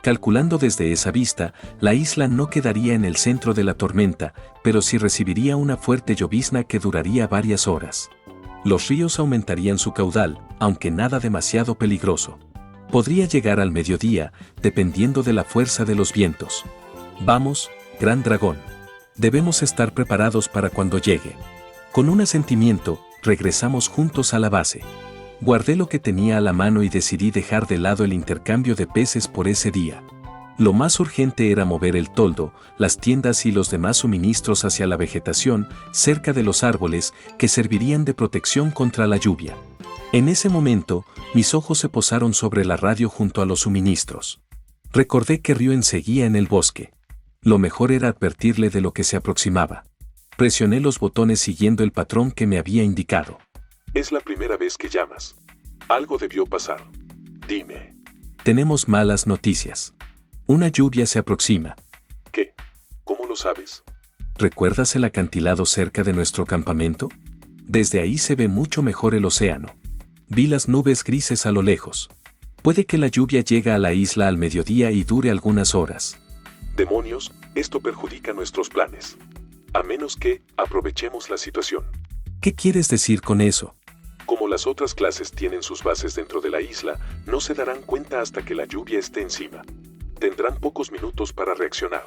Calculando desde esa vista, la isla no quedaría en el centro de la tormenta, pero sí recibiría una fuerte llovizna que duraría varias horas. Los ríos aumentarían su caudal, aunque nada demasiado peligroso. Podría llegar al mediodía, dependiendo de la fuerza de los vientos. «Vamos, gran dragón. Debemos estar preparados para cuando llegue». Con un asentimiento, regresamos juntos a la base. Guardé lo que tenía a la mano y decidí dejar de lado el intercambio de peces por ese día. Lo más urgente era mover el toldo, las tiendas y los demás suministros hacia la vegetación, cerca de los árboles, que servirían de protección contra la lluvia. En ese momento, mis ojos se posaron sobre la radio junto a los suministros. Recordé que Ryuen seguía en el bosque. Lo mejor era advertirle de lo que se aproximaba. Presioné los botones siguiendo el patrón que me había indicado. Es la primera vez que llamas. Algo debió pasar. Dime. Tenemos malas noticias. Una lluvia se aproxima. ¿Qué? ¿Cómo lo sabes? ¿Recuerdas el acantilado cerca de nuestro campamento? Desde ahí se ve mucho mejor el océano. Vi las nubes grises a lo lejos. Puede que la lluvia llegue a la isla al mediodía y dure algunas horas. Demonios, esto perjudica nuestros planes. A menos que aprovechemos la situación. ¿Qué quieres decir con eso? Como las otras clases tienen sus bases dentro de la isla, no se darán cuenta hasta que la lluvia esté encima. Tendrán pocos minutos para reaccionar.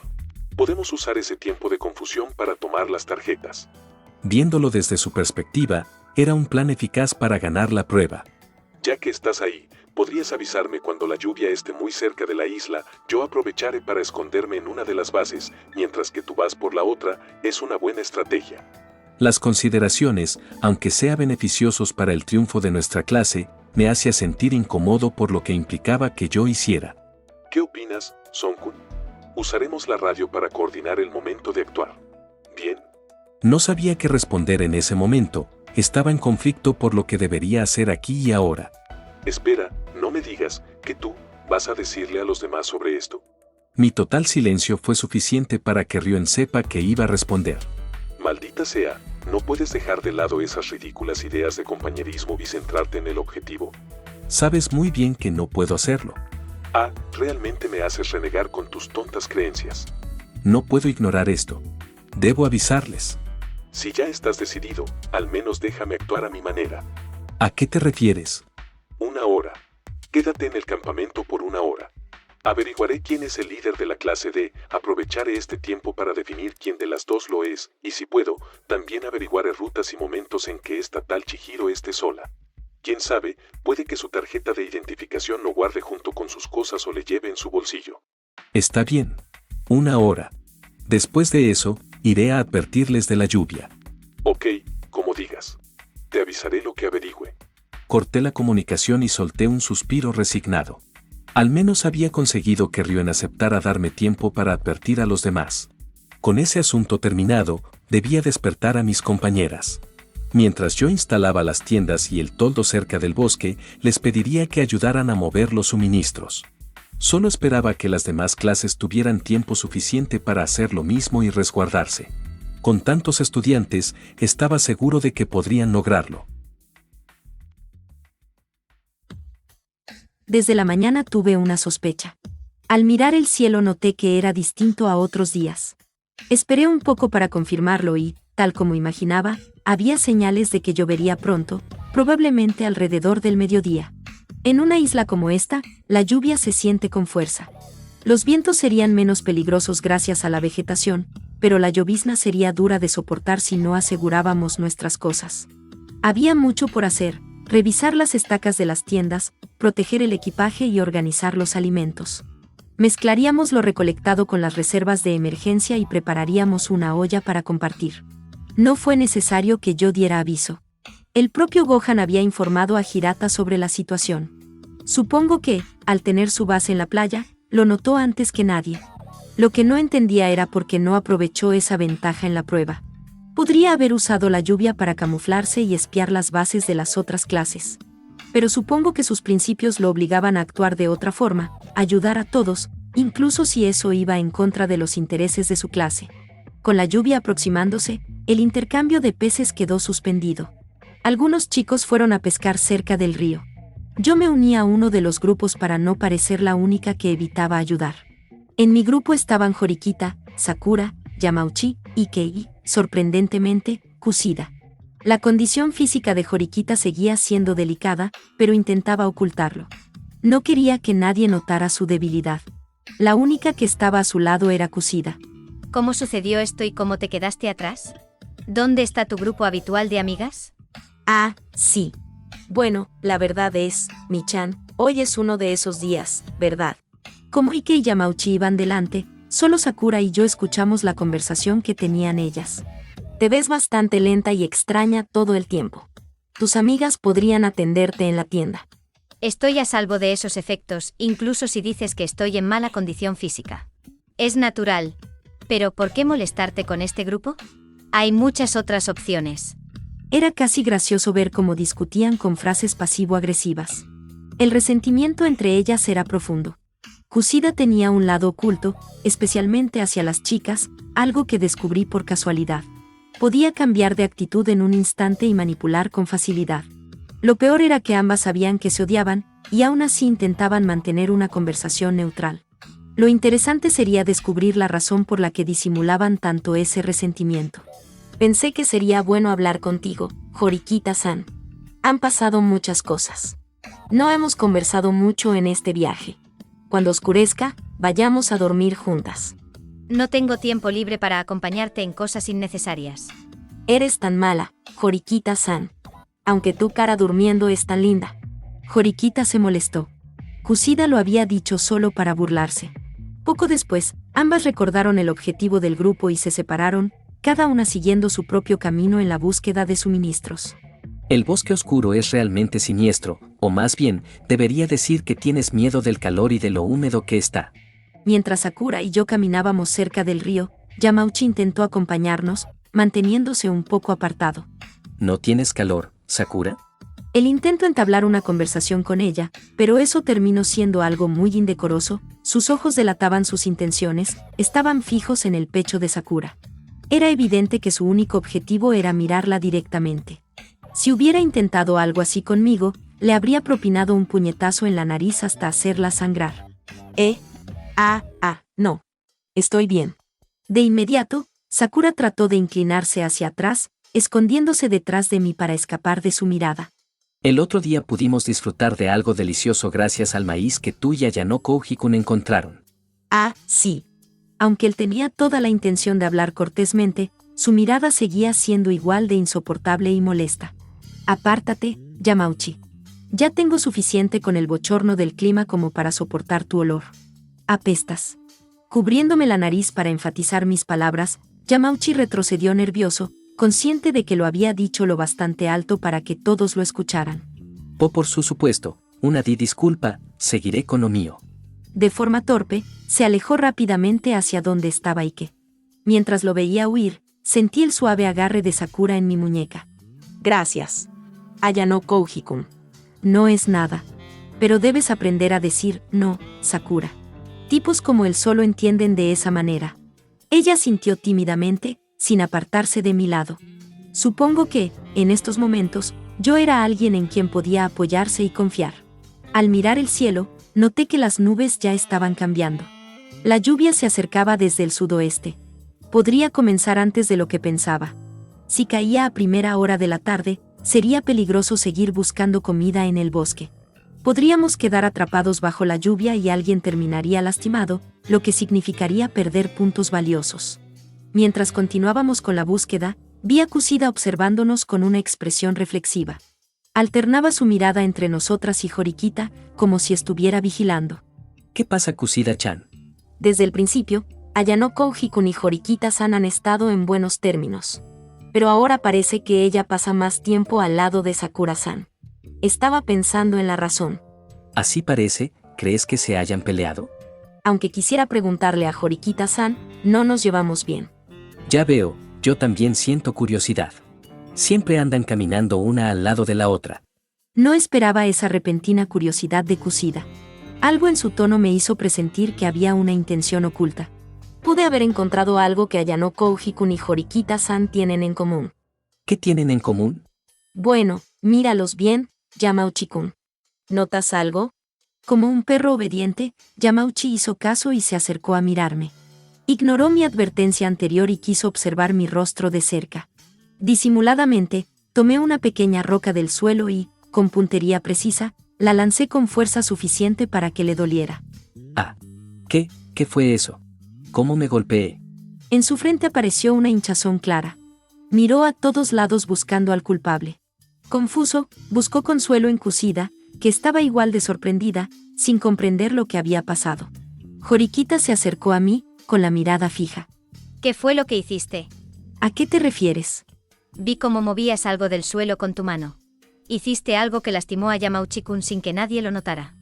Podemos usar ese tiempo de confusión para tomar las tarjetas. Viéndolo desde su perspectiva, era un plan eficaz para ganar la prueba. Ya que estás ahí, podrías avisarme cuando la lluvia esté muy cerca de la isla. Yo aprovecharé para esconderme en una de las bases, mientras que tú vas por la otra. Es una buena estrategia. Las consideraciones, aunque sean beneficiosos para el triunfo de nuestra clase, me hacía sentir incómodo por lo que implicaba que yo hiciera. ¿Qué opinas, Son-kun? Usaremos la radio para coordinar el momento de actuar. Bien. No sabía qué responder en ese momento. Estaba en conflicto por lo que debería hacer aquí y ahora. Espera, no me digas que tú vas a decirle a los demás sobre esto. Mi total silencio fue suficiente para que Ryuen sepa que iba a responder. Maldita sea, no puedes dejar de lado esas ridículas ideas de compañerismo y centrarte en el objetivo. Sabes muy bien que no puedo hacerlo. Ah, realmente me haces renegar con tus tontas creencias. No puedo ignorar esto. Debo avisarles. Si ya estás decidido, al menos déjame actuar a mi manera. ¿A qué te refieres? 1 hora. Quédate en el campamento por 1 hora. Averiguaré quién es el líder de la clase D, aprovecharé este tiempo para definir quién de las dos lo es, y si puedo, también averiguaré rutas y momentos en que esta tal Chihiro esté sola. Quién sabe, puede que su tarjeta de identificación lo guarde junto con sus cosas o le lleve en su bolsillo. Está bien. 1 hora. Después de eso, iré a advertirles de la lluvia. Ok, como digas. Te avisaré lo que averigüe. Corté la comunicación y solté un suspiro resignado. Al menos había conseguido que Ryoen aceptara darme tiempo para advertir a los demás. Con ese asunto terminado, debía despertar a mis compañeras. Mientras yo instalaba las tiendas y el toldo cerca del bosque, les pediría que ayudaran a mover los suministros. Solo esperaba que las demás clases tuvieran tiempo suficiente para hacer lo mismo y resguardarse. Con tantos estudiantes, estaba seguro de que podrían lograrlo. Desde la mañana tuve una sospecha. Al mirar el cielo noté que era distinto a otros días. Esperé un poco para confirmarlo y, tal como imaginaba, había señales de que llovería pronto, probablemente alrededor del mediodía. En una isla como esta, la lluvia se siente con fuerza. Los vientos serían menos peligrosos gracias a la vegetación, pero la llovizna sería dura de soportar si no asegurábamos nuestras cosas. Había mucho por hacer: revisar las estacas de las tiendas, proteger el equipaje y organizar los alimentos. Mezclaríamos lo recolectado con las reservas de emergencia y prepararíamos una olla para compartir. No fue necesario que yo diera aviso. El propio Gohan había informado a Hirata sobre la situación. Supongo que, al tener su base en la playa, lo notó antes que nadie. Lo que no entendía era por qué no aprovechó esa ventaja en la prueba. Podría haber usado la lluvia para camuflarse y espiar las bases de las otras clases. Pero supongo que sus principios lo obligaban a actuar de otra forma, ayudar a todos, incluso si eso iba en contra de los intereses de su clase. Con la lluvia aproximándose, el intercambio de peces quedó suspendido. Algunos chicos fueron a pescar cerca del río. Yo me uní a uno de los grupos para no parecer la única que evitaba ayudar. En mi grupo estaban Horikita, Sakura, Yamauchi y Kei, sorprendentemente, Kushida. La condición física de Horikita seguía siendo delicada, pero intentaba ocultarlo. No quería que nadie notara su debilidad. La única que estaba a su lado era Kushida. ¿Cómo sucedió esto y cómo te quedaste atrás? ¿Dónde está tu grupo habitual de amigas? Ah, sí. Bueno, la verdad es, Mi-chan, hoy es uno de esos días, ¿verdad? Como Ike y Yamauchi iban delante, solo Sakura y yo escuchamos la conversación que tenían ellas. Te ves bastante lenta y extraña todo el tiempo. Tus amigas podrían atenderte en la tienda. Estoy a salvo de esos efectos, incluso si dices que estoy en mala condición física. Es natural. Pero ¿por qué molestarte con este grupo? Hay muchas otras opciones. Era casi gracioso ver cómo discutían con frases pasivo-agresivas. El resentimiento entre ellas era profundo. Kushida tenía un lado oculto, especialmente hacia las chicas, algo que descubrí por casualidad. Podía cambiar de actitud en un instante y manipular con facilidad. Lo peor era que ambas sabían que se odiaban, y aún así intentaban mantener una conversación neutral. Lo interesante sería descubrir la razón por la que disimulaban tanto ese resentimiento. Pensé que sería bueno hablar contigo, Horikita-san. Han pasado muchas cosas. No hemos conversado mucho en este viaje. Cuando oscurezca, vayamos a dormir juntas. No tengo tiempo libre para acompañarte en cosas innecesarias. Eres tan mala, Horikita-san. Aunque tu cara durmiendo es tan linda. Horikita se molestó. Kushida lo había dicho solo para burlarse. Poco después, ambas recordaron el objetivo del grupo y se separaron, cada una siguiendo su propio camino en la búsqueda de suministros. El bosque oscuro es realmente siniestro, o más bien, debería decir que tienes miedo del calor y de lo húmedo que está. Mientras Sakura y yo caminábamos cerca del río, Yamauchi intentó acompañarnos, manteniéndose un poco apartado. ¿No tienes calor, Sakura? El intento entablar una conversación con ella, pero eso terminó siendo algo muy indecoroso. Sus ojos delataban sus intenciones, estaban fijos en el pecho de Sakura. Era evidente que su único objetivo era mirarla directamente. Si hubiera intentado algo así conmigo, le habría propinado un puñetazo en la nariz hasta hacerla sangrar. No. Estoy bien. De inmediato, Sakura trató de inclinarse hacia atrás, escondiéndose detrás de mí para escapar de su mirada. El otro día pudimos disfrutar de algo delicioso gracias al maíz que tú y Ayanoko Ujikun encontraron. Ah, sí. Aunque él tenía toda la intención de hablar cortésmente, su mirada seguía siendo igual de insoportable y molesta. Apártate, Yamauchi. Ya tengo suficiente con el bochorno del clima como para soportar tu olor. Apestas. Cubriéndome la nariz para enfatizar mis palabras, Yamauchi retrocedió nervioso, consciente de que lo había dicho lo bastante alto para que todos lo escucharan. Por su supuesto, disculpa, seguiré con lo mío. De forma torpe, se alejó rápidamente hacia donde estaba Ike. Mientras lo veía huir, sentí el suave agarre de Sakura en mi muñeca. Gracias. Allanó Kouji-kun. No es nada. Pero debes aprender a decir no, Sakura. Tipos como él solo entienden de esa manera. Ella sintió tímidamente, sin apartarse de mi lado. Supongo que, en estos momentos, yo era alguien en quien podía apoyarse y confiar. Al mirar el cielo, noté que las nubes ya estaban cambiando. La lluvia se acercaba desde el sudoeste. Podría comenzar antes de lo que pensaba. Si caía a primera hora de la tarde, sería peligroso seguir buscando comida en el bosque. Podríamos quedar atrapados bajo la lluvia y alguien terminaría lastimado, lo que significaría perder puntos valiosos. Mientras continuábamos con la búsqueda, vi a Kusida observándonos con una expresión reflexiva. Alternaba su mirada entre nosotras y Horikita, como si estuviera vigilando. ¿Qué pasa, Kusida-chan? Desde el principio, Ayano Kouji-kun y Horikita-san han estado en buenos términos. Pero ahora parece que ella pasa más tiempo al lado de Sakura-san. Estaba pensando en la razón. Así parece, ¿crees que se hayan peleado? Aunque quisiera preguntarle a Horikita-san, no nos llevamos bien. Ya veo, yo también siento curiosidad. Siempre andan caminando una al lado de la otra. No esperaba esa repentina curiosidad de Kusida. Algo en su tono me hizo presentir que había una intención oculta. Pude haber encontrado algo que Ayano Kouji-kun y Horikita-san tienen en común. ¿Qué tienen en común? Bueno, míralos bien, Yamauchi-kun. ¿Notas algo? Como un perro obediente, Yamauchi hizo caso y se acercó a mirarme. Ignoró mi advertencia anterior y quiso observar mi rostro de cerca. Disimuladamente, tomé una pequeña roca del suelo y, con puntería precisa, la lancé con fuerza suficiente para que le doliera. Ah. ¿Qué fue eso? ¿Cómo me golpeé? En su frente apareció una hinchazón clara. Miró a todos lados buscando al culpable. Confuso, buscó consuelo en Kusida, que estaba igual de sorprendida, sin comprender lo que había pasado. Horikita se acercó a mí, con la mirada fija. ¿Qué fue lo que hiciste? ¿A qué te refieres? Vi cómo movías algo del suelo con tu mano. Hiciste algo que lastimó a Yamauchi-kun sin que nadie lo notara.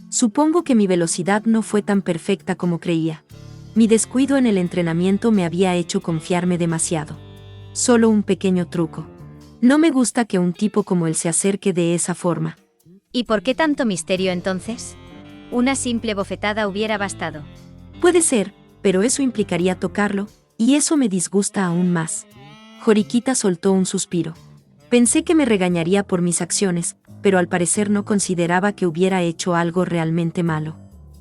Supongo que mi velocidad no fue tan perfecta como creía. Mi descuido en el entrenamiento me había hecho confiarme demasiado. Solo un pequeño truco. No me gusta que un tipo como él se acerque de esa forma. ¿Y por qué tanto misterio entonces? Una simple bofetada hubiera bastado. Puede ser, pero eso implicaría tocarlo, y eso me disgusta aún más. Horikita soltó un suspiro. Pensé que me regañaría por mis acciones, pero al parecer no consideraba que hubiera hecho algo realmente malo.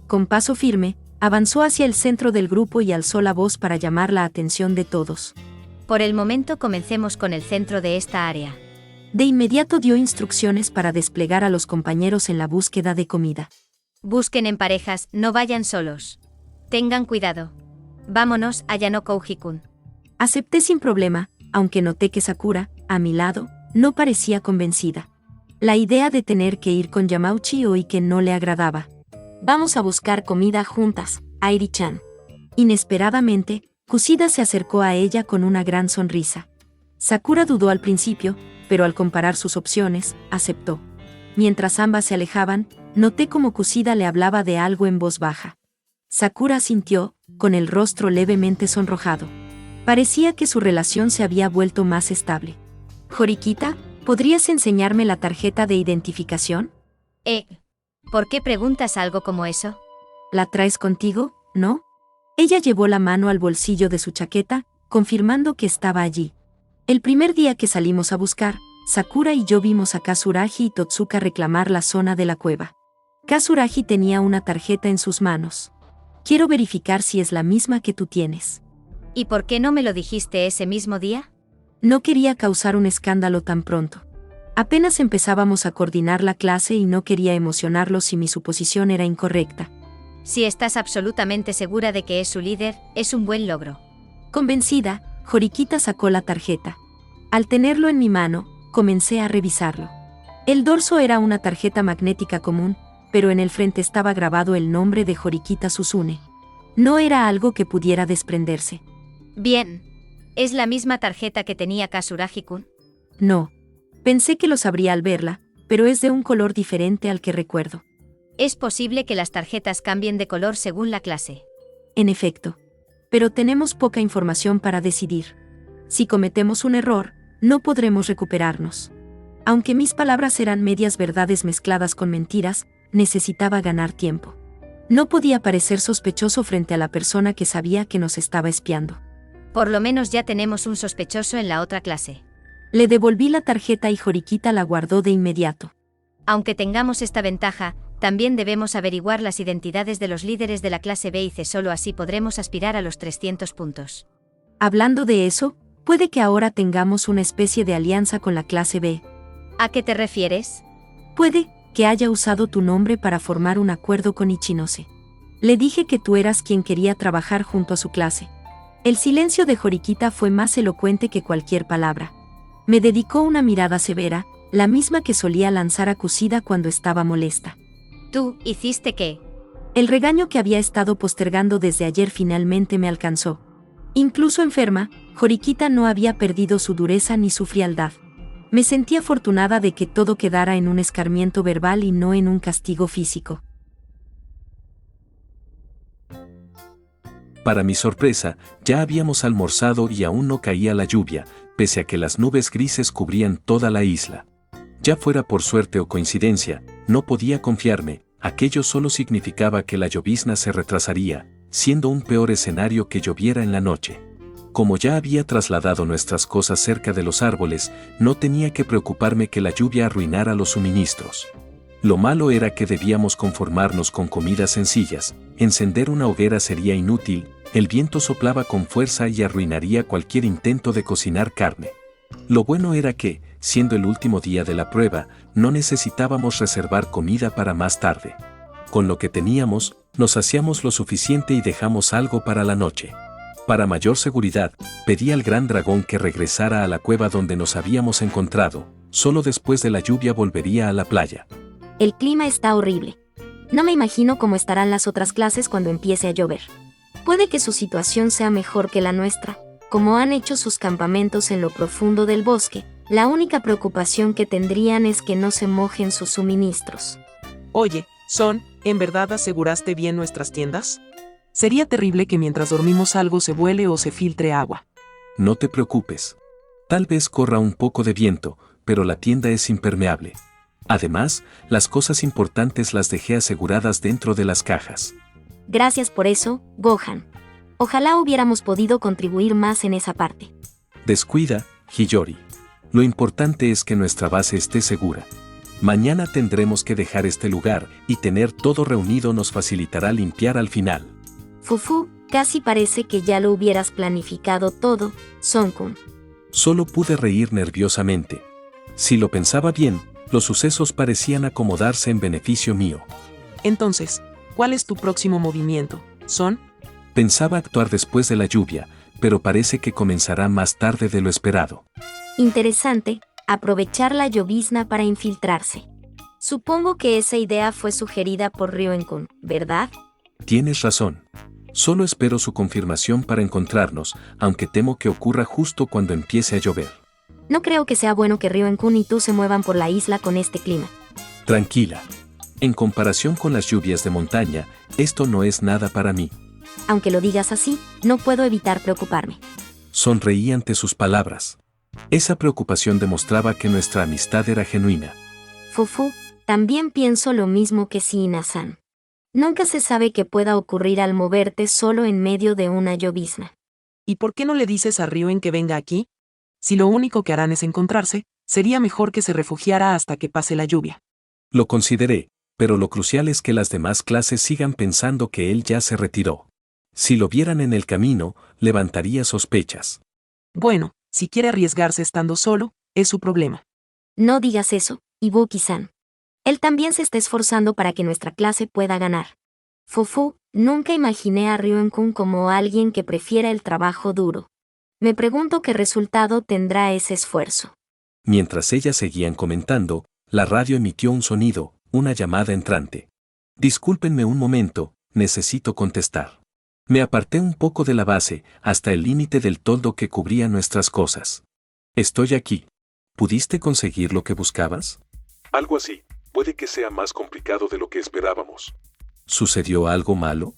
Con paso firme, avanzó hacia el centro del grupo y alzó la voz para llamar la atención de todos. Por el momento comencemos con el centro de esta área. De inmediato dio instrucciones para desplegar a los compañeros en la búsqueda de comida. Busquen en parejas, no vayan solos. Tengan cuidado. Vámonos, Ayano Kouji-kun. Acepté sin problema, aunque noté que Sakura, a mi lado, no parecía convencida. La idea de tener que ir con Yamauchi o Ike no le agradaba. Vamos a buscar comida juntas, Airi-chan. Inesperadamente, Kusida se acercó a ella con una gran sonrisa. Sakura dudó al principio, pero al comparar sus opciones, aceptó. Mientras ambas se alejaban, noté como Kusida le hablaba de algo en voz baja. Sakura asintió, con el rostro levemente sonrojado. Parecía que su relación se había vuelto más estable. Horikita, ¿podrías enseñarme la tarjeta de identificación? ¿Por qué preguntas algo como eso? ¿La traes contigo, no? Ella llevó la mano al bolsillo de su chaqueta, confirmando que estaba allí. El primer día que salimos a buscar, Sakura y yo vimos a Kazuragi y Totsuka reclamar la zona de la cueva. Kazuragi tenía una tarjeta en sus manos. Quiero verificar si es la misma que tú tienes. ¿Y por qué no me lo dijiste ese mismo día? No quería causar un escándalo tan pronto. Apenas empezábamos a coordinar la clase y no quería emocionarlo si mi suposición era incorrecta. Si estás absolutamente segura de que es su líder, es un buen logro. Convencida, Horikita sacó la tarjeta. Al tenerlo en mi mano, comencé a revisarlo. El dorso era una tarjeta magnética común, pero en el frente estaba grabado el nombre de Horikita Suzune. No era algo que pudiera desprenderse. Bien. ¿Es la misma tarjeta que tenía Kazuragi-kun? No. Pensé que lo sabría al verla, pero es de un color diferente al que recuerdo. Es posible que las tarjetas cambien de color según la clase. En efecto. Pero tenemos poca información para decidir. Si cometemos un error, no podremos recuperarnos. Aunque mis palabras eran medias verdades mezcladas con mentiras, necesitaba ganar tiempo. No podía parecer sospechoso frente a la persona que sabía que nos estaba espiando. Por lo menos ya tenemos un sospechoso en la otra clase. Le devolví la tarjeta y Horikita la guardó de inmediato. Aunque tengamos esta ventaja, también debemos averiguar las identidades de los líderes de la clase B y C, solo así podremos aspirar a los 300 puntos. Hablando de eso, puede que ahora tengamos una especie de alianza con la clase B. ¿A qué te refieres? Puede que haya usado tu nombre para formar un acuerdo con Ichinose. Le dije que tú eras quien quería trabajar junto a su clase. El silencio de Horikita fue más elocuente que cualquier palabra. Me dedicó una mirada severa, la misma que solía lanzar a Kusida cuando estaba molesta. ¿Tú hiciste qué? El regaño que había estado postergando desde ayer finalmente me alcanzó. Incluso enferma, Horikita no había perdido su dureza ni su frialdad. Me sentí afortunada de que todo quedara en un escarmiento verbal y no en un castigo físico. Para mi sorpresa, ya habíamos almorzado y aún no caía la lluvia, pese a que las nubes grises cubrían toda la isla. Ya fuera por suerte o coincidencia, no podía confiarme, aquello solo significaba que la llovizna se retrasaría, siendo un peor escenario que lloviera en la noche. Como ya había trasladado nuestras cosas cerca de los árboles, no tenía que preocuparme que la lluvia arruinara los suministros. Lo malo era que debíamos conformarnos con comidas sencillas, encender una hoguera sería inútil, el viento soplaba con fuerza y arruinaría cualquier intento de cocinar carne. Lo bueno era que, siendo el último día de la prueba, no necesitábamos reservar comida para más tarde. Con lo que teníamos, nos hacíamos lo suficiente y dejamos algo para la noche. Para mayor seguridad, pedí al gran dragón que regresara a la cueva donde nos habíamos encontrado, solo después de la lluvia volvería a la playa. El clima está horrible. No me imagino cómo estarán las otras clases cuando empiece a llover. Puede que su situación sea mejor que la nuestra. Como han hecho sus campamentos en lo profundo del bosque, la única preocupación que tendrían es que no se mojen sus suministros. Oye, Son, ¿en verdad aseguraste bien nuestras tiendas? Sería terrible que mientras dormimos algo se vuele o se filtre agua. No te preocupes. Tal vez corra un poco de viento, pero la tienda es impermeable. Además, las cosas importantes las dejé aseguradas dentro de las cajas. Gracias por eso, Gohan. Ojalá hubiéramos podido contribuir más en esa parte. Descuida, Hiyori. Lo importante es que nuestra base esté segura. Mañana tendremos que dejar este lugar y tener todo reunido nos facilitará limpiar al final. Fufu, casi parece que ya lo hubieras planificado todo, Son-kun. Solo pude reír nerviosamente. Si lo pensaba bien, los sucesos parecían acomodarse en beneficio mío. Entonces, ¿cuál es tu próximo movimiento, Son? Pensaba actuar después de la lluvia, pero parece que comenzará más tarde de lo esperado. Interesante, aprovechar la llovizna para infiltrarse. Supongo que esa idea fue sugerida por Ryoen-kun, ¿verdad? Tienes razón. Solo espero su confirmación para encontrarnos, aunque temo que ocurra justo cuando empiece a llover. No creo que sea bueno que Ryoen-kun y tú se muevan por la isla con este clima. Tranquila. En comparación con las lluvias de montaña, esto no es nada para mí. Aunque lo digas así, no puedo evitar preocuparme. Sonreí ante sus palabras. Esa preocupación demostraba que nuestra amistad era genuina. Fufu, también pienso lo mismo que Sina-san. Nunca se sabe qué pueda ocurrir al moverte solo en medio de una llovizna. ¿Y por qué no le dices a Ryoen que venga aquí? Si lo único que harán es encontrarse, sería mejor que se refugiara hasta que pase la lluvia. Lo consideré, pero lo crucial es que las demás clases sigan pensando que él ya se retiró. Si lo vieran en el camino, levantaría sospechas. Bueno, si quiere arriesgarse estando solo, es su problema. No digas eso, Ibuki-san. Él también se está esforzando para que nuestra clase pueda ganar. Fufu, nunca imaginé a Ryoen-kun como alguien que prefiera el trabajo duro. Me pregunto qué resultado tendrá ese esfuerzo. Mientras ellas seguían comentando, la radio emitió un sonido, una llamada entrante. Discúlpenme un momento, necesito contestar. Me aparté un poco de la base, hasta el límite del toldo que cubría nuestras cosas. Estoy aquí. ¿Pudiste conseguir lo que buscabas? Algo así, puede que sea más complicado de lo que esperábamos. ¿Sucedió algo malo?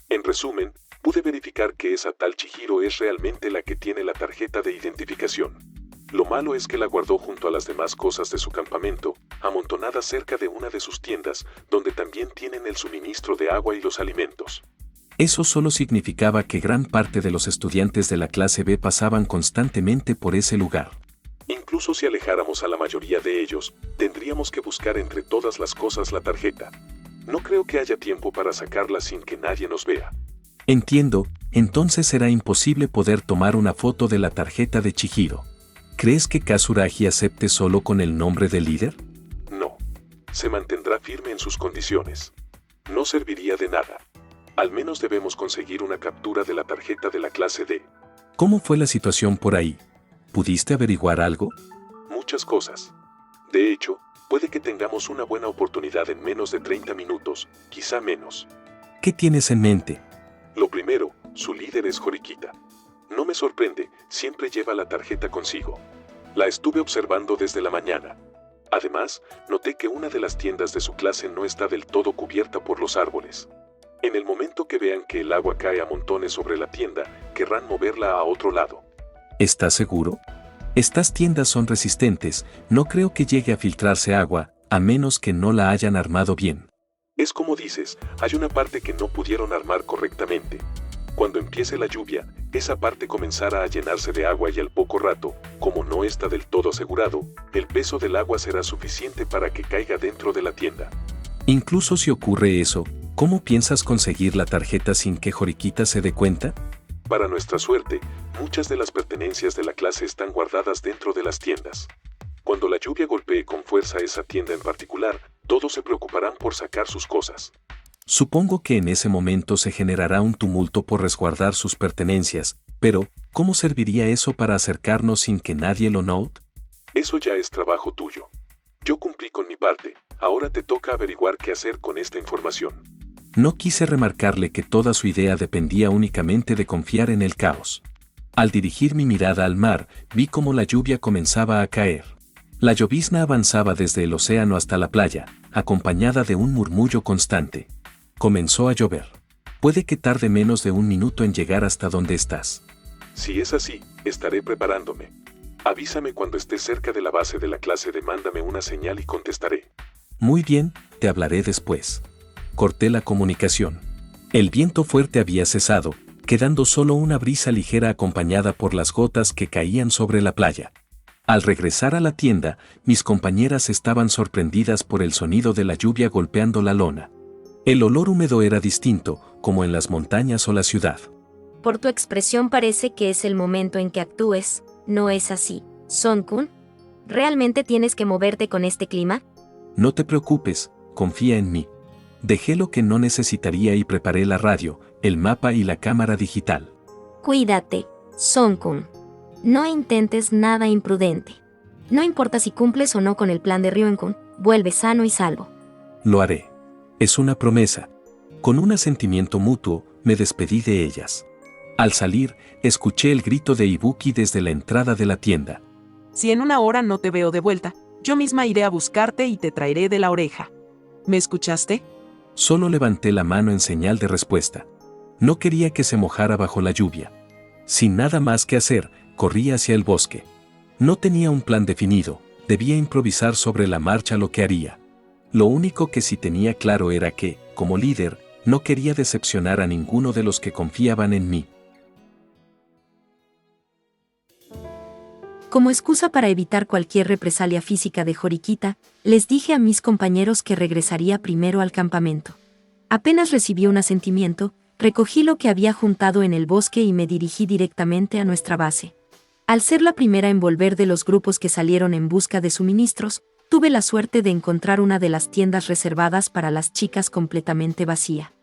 En resumen, pude verificar que esa tal Chihiro es realmente la que tiene la tarjeta de identificación. Lo malo es que la guardó junto a las demás cosas de su campamento, amontonadas cerca de una de sus tiendas, donde también tienen el suministro de agua y los alimentos. Eso solo significaba que gran parte de los estudiantes de la clase B pasaban constantemente por ese lugar. Incluso si alejáramos a la mayoría de ellos, tendríamos que buscar entre todas las cosas la tarjeta. No creo que haya tiempo para sacarla sin que nadie nos vea. Entiendo, entonces será imposible poder tomar una foto de la tarjeta de Chihiro. ¿Crees que Kazuragi acepte solo con el nombre del líder? No. Se mantendrá firme en sus condiciones. No serviría de nada. Al menos debemos conseguir una captura de la tarjeta de la clase D. ¿Cómo fue la situación por ahí? ¿Pudiste averiguar algo? Muchas cosas. De hecho, puede que tengamos una buena oportunidad en menos de 30 minutos, quizá menos. ¿Qué tienes en mente? Lo primero, su líder es Horikita. No me sorprende, siempre lleva la tarjeta consigo. La estuve observando desde la mañana. Además, noté que una de las tiendas de su clase no está del todo cubierta por los árboles. En el momento que vean que el agua cae a montones sobre la tienda, querrán moverla a otro lado. ¿Estás seguro? Estas tiendas son resistentes, no creo que llegue a filtrarse agua, a menos que no la hayan armado bien. Es como dices, hay una parte que no pudieron armar correctamente. Cuando empiece la lluvia, esa parte comenzará a llenarse de agua y al poco rato, como no está del todo asegurado, el peso del agua será suficiente para que caiga dentro de la tienda. Incluso si ocurre eso, ¿cómo piensas conseguir la tarjeta sin que Horikita se dé cuenta? Para nuestra suerte, muchas de las pertenencias de la clase están guardadas dentro de las tiendas. Cuando la lluvia golpee con fuerza esa tienda en particular, todos se preocuparán por sacar sus cosas. Supongo que en ese momento se generará un tumulto por resguardar sus pertenencias, pero ¿cómo serviría eso para acercarnos sin que nadie lo note? Eso ya es trabajo tuyo. Yo cumplí con mi parte, ahora te toca averiguar qué hacer con esta información. No quise remarcarle que toda su idea dependía únicamente de confiar en el caos. Al dirigir mi mirada al mar, vi cómo la lluvia comenzaba a caer. La llovizna avanzaba desde el océano hasta la playa, acompañada de un murmullo constante. Comenzó a llover. Puede que tarde menos de un minuto en llegar hasta donde estás. Si es así, estaré preparándome. Avísame cuando estés cerca de la base de la clase D, mándame una señal y contestaré. Muy bien, te hablaré después. Corté la comunicación. El viento fuerte había cesado, quedando solo una brisa ligera acompañada por las gotas que caían sobre la playa. Al regresar a la tienda, mis compañeras estaban sorprendidas por el sonido de la lluvia golpeando la lona. El olor húmedo era distinto, como en las montañas o la ciudad. Por tu expresión parece que es el momento en que actúes, ¿no es así, Son-kun? ¿Realmente tienes que moverte con este clima? No te preocupes, confía en mí. Dejé lo que no necesitaría y preparé la radio, el mapa y la cámara digital. Cuídate, Son-kun. No intentes nada imprudente. No importa si cumples o no con el plan de Ryuen-kun, vuelve sano y salvo. Lo haré. Es una promesa. Con un asentimiento mutuo, me despedí de ellas. Al salir, escuché el grito de Ibuki desde la entrada de la tienda. Si en una hora no te veo de vuelta, yo misma iré a buscarte y te traeré de la oreja. ¿Me escuchaste? Solo levanté la mano en señal de respuesta. No quería que se mojara bajo la lluvia. Sin nada más que hacer, corrí hacia el bosque. No tenía un plan definido, debía improvisar sobre la marcha lo que haría. Lo único que sí tenía claro era que, como líder, no quería decepcionar a ninguno de los que confiaban en mí. Como excusa para evitar cualquier represalia física de Horikita, les dije a mis compañeros que regresaría primero al campamento. Apenas recibí un asentimiento, recogí lo que había juntado en el bosque y me dirigí directamente a nuestra base. Al ser la primera en volver de los grupos que salieron en busca de suministros, tuve la suerte de encontrar una de las tiendas reservadas para las chicas completamente vacía.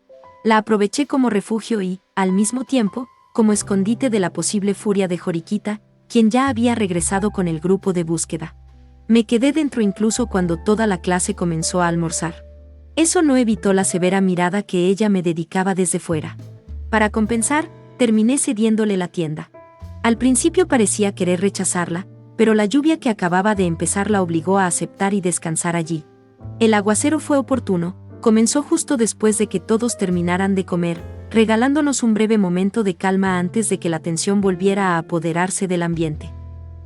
La aproveché como refugio y, al mismo tiempo, como escondite de la posible furia de Horikita, quien ya había regresado con el grupo de búsqueda. Me quedé dentro incluso cuando toda la clase comenzó a almorzar. Eso no evitó la severa mirada que ella me dedicaba desde fuera. Para compensar, terminé cediéndole la tienda. Al principio parecía querer rechazarla, pero la lluvia que acababa de empezar la obligó a aceptar y descansar allí. El aguacero fue oportuno, comenzó justo después de que todos terminaran de comer, regalándonos un breve momento de calma antes de que la tensión volviera a apoderarse del ambiente.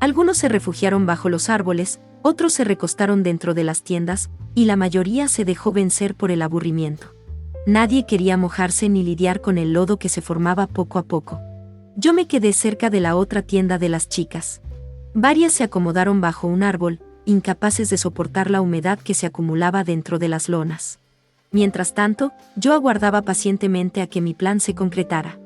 Algunos se refugiaron bajo los árboles, otros se recostaron dentro de las tiendas, y la mayoría se dejó vencer por el aburrimiento. Nadie quería mojarse ni lidiar con el lodo que se formaba poco a poco. Yo me quedé cerca de la otra tienda de las chicas. Varias se acomodaron bajo un árbol, incapaces de soportar la humedad que se acumulaba dentro de las lonas. Mientras tanto, yo aguardaba pacientemente a que mi plan se concretara.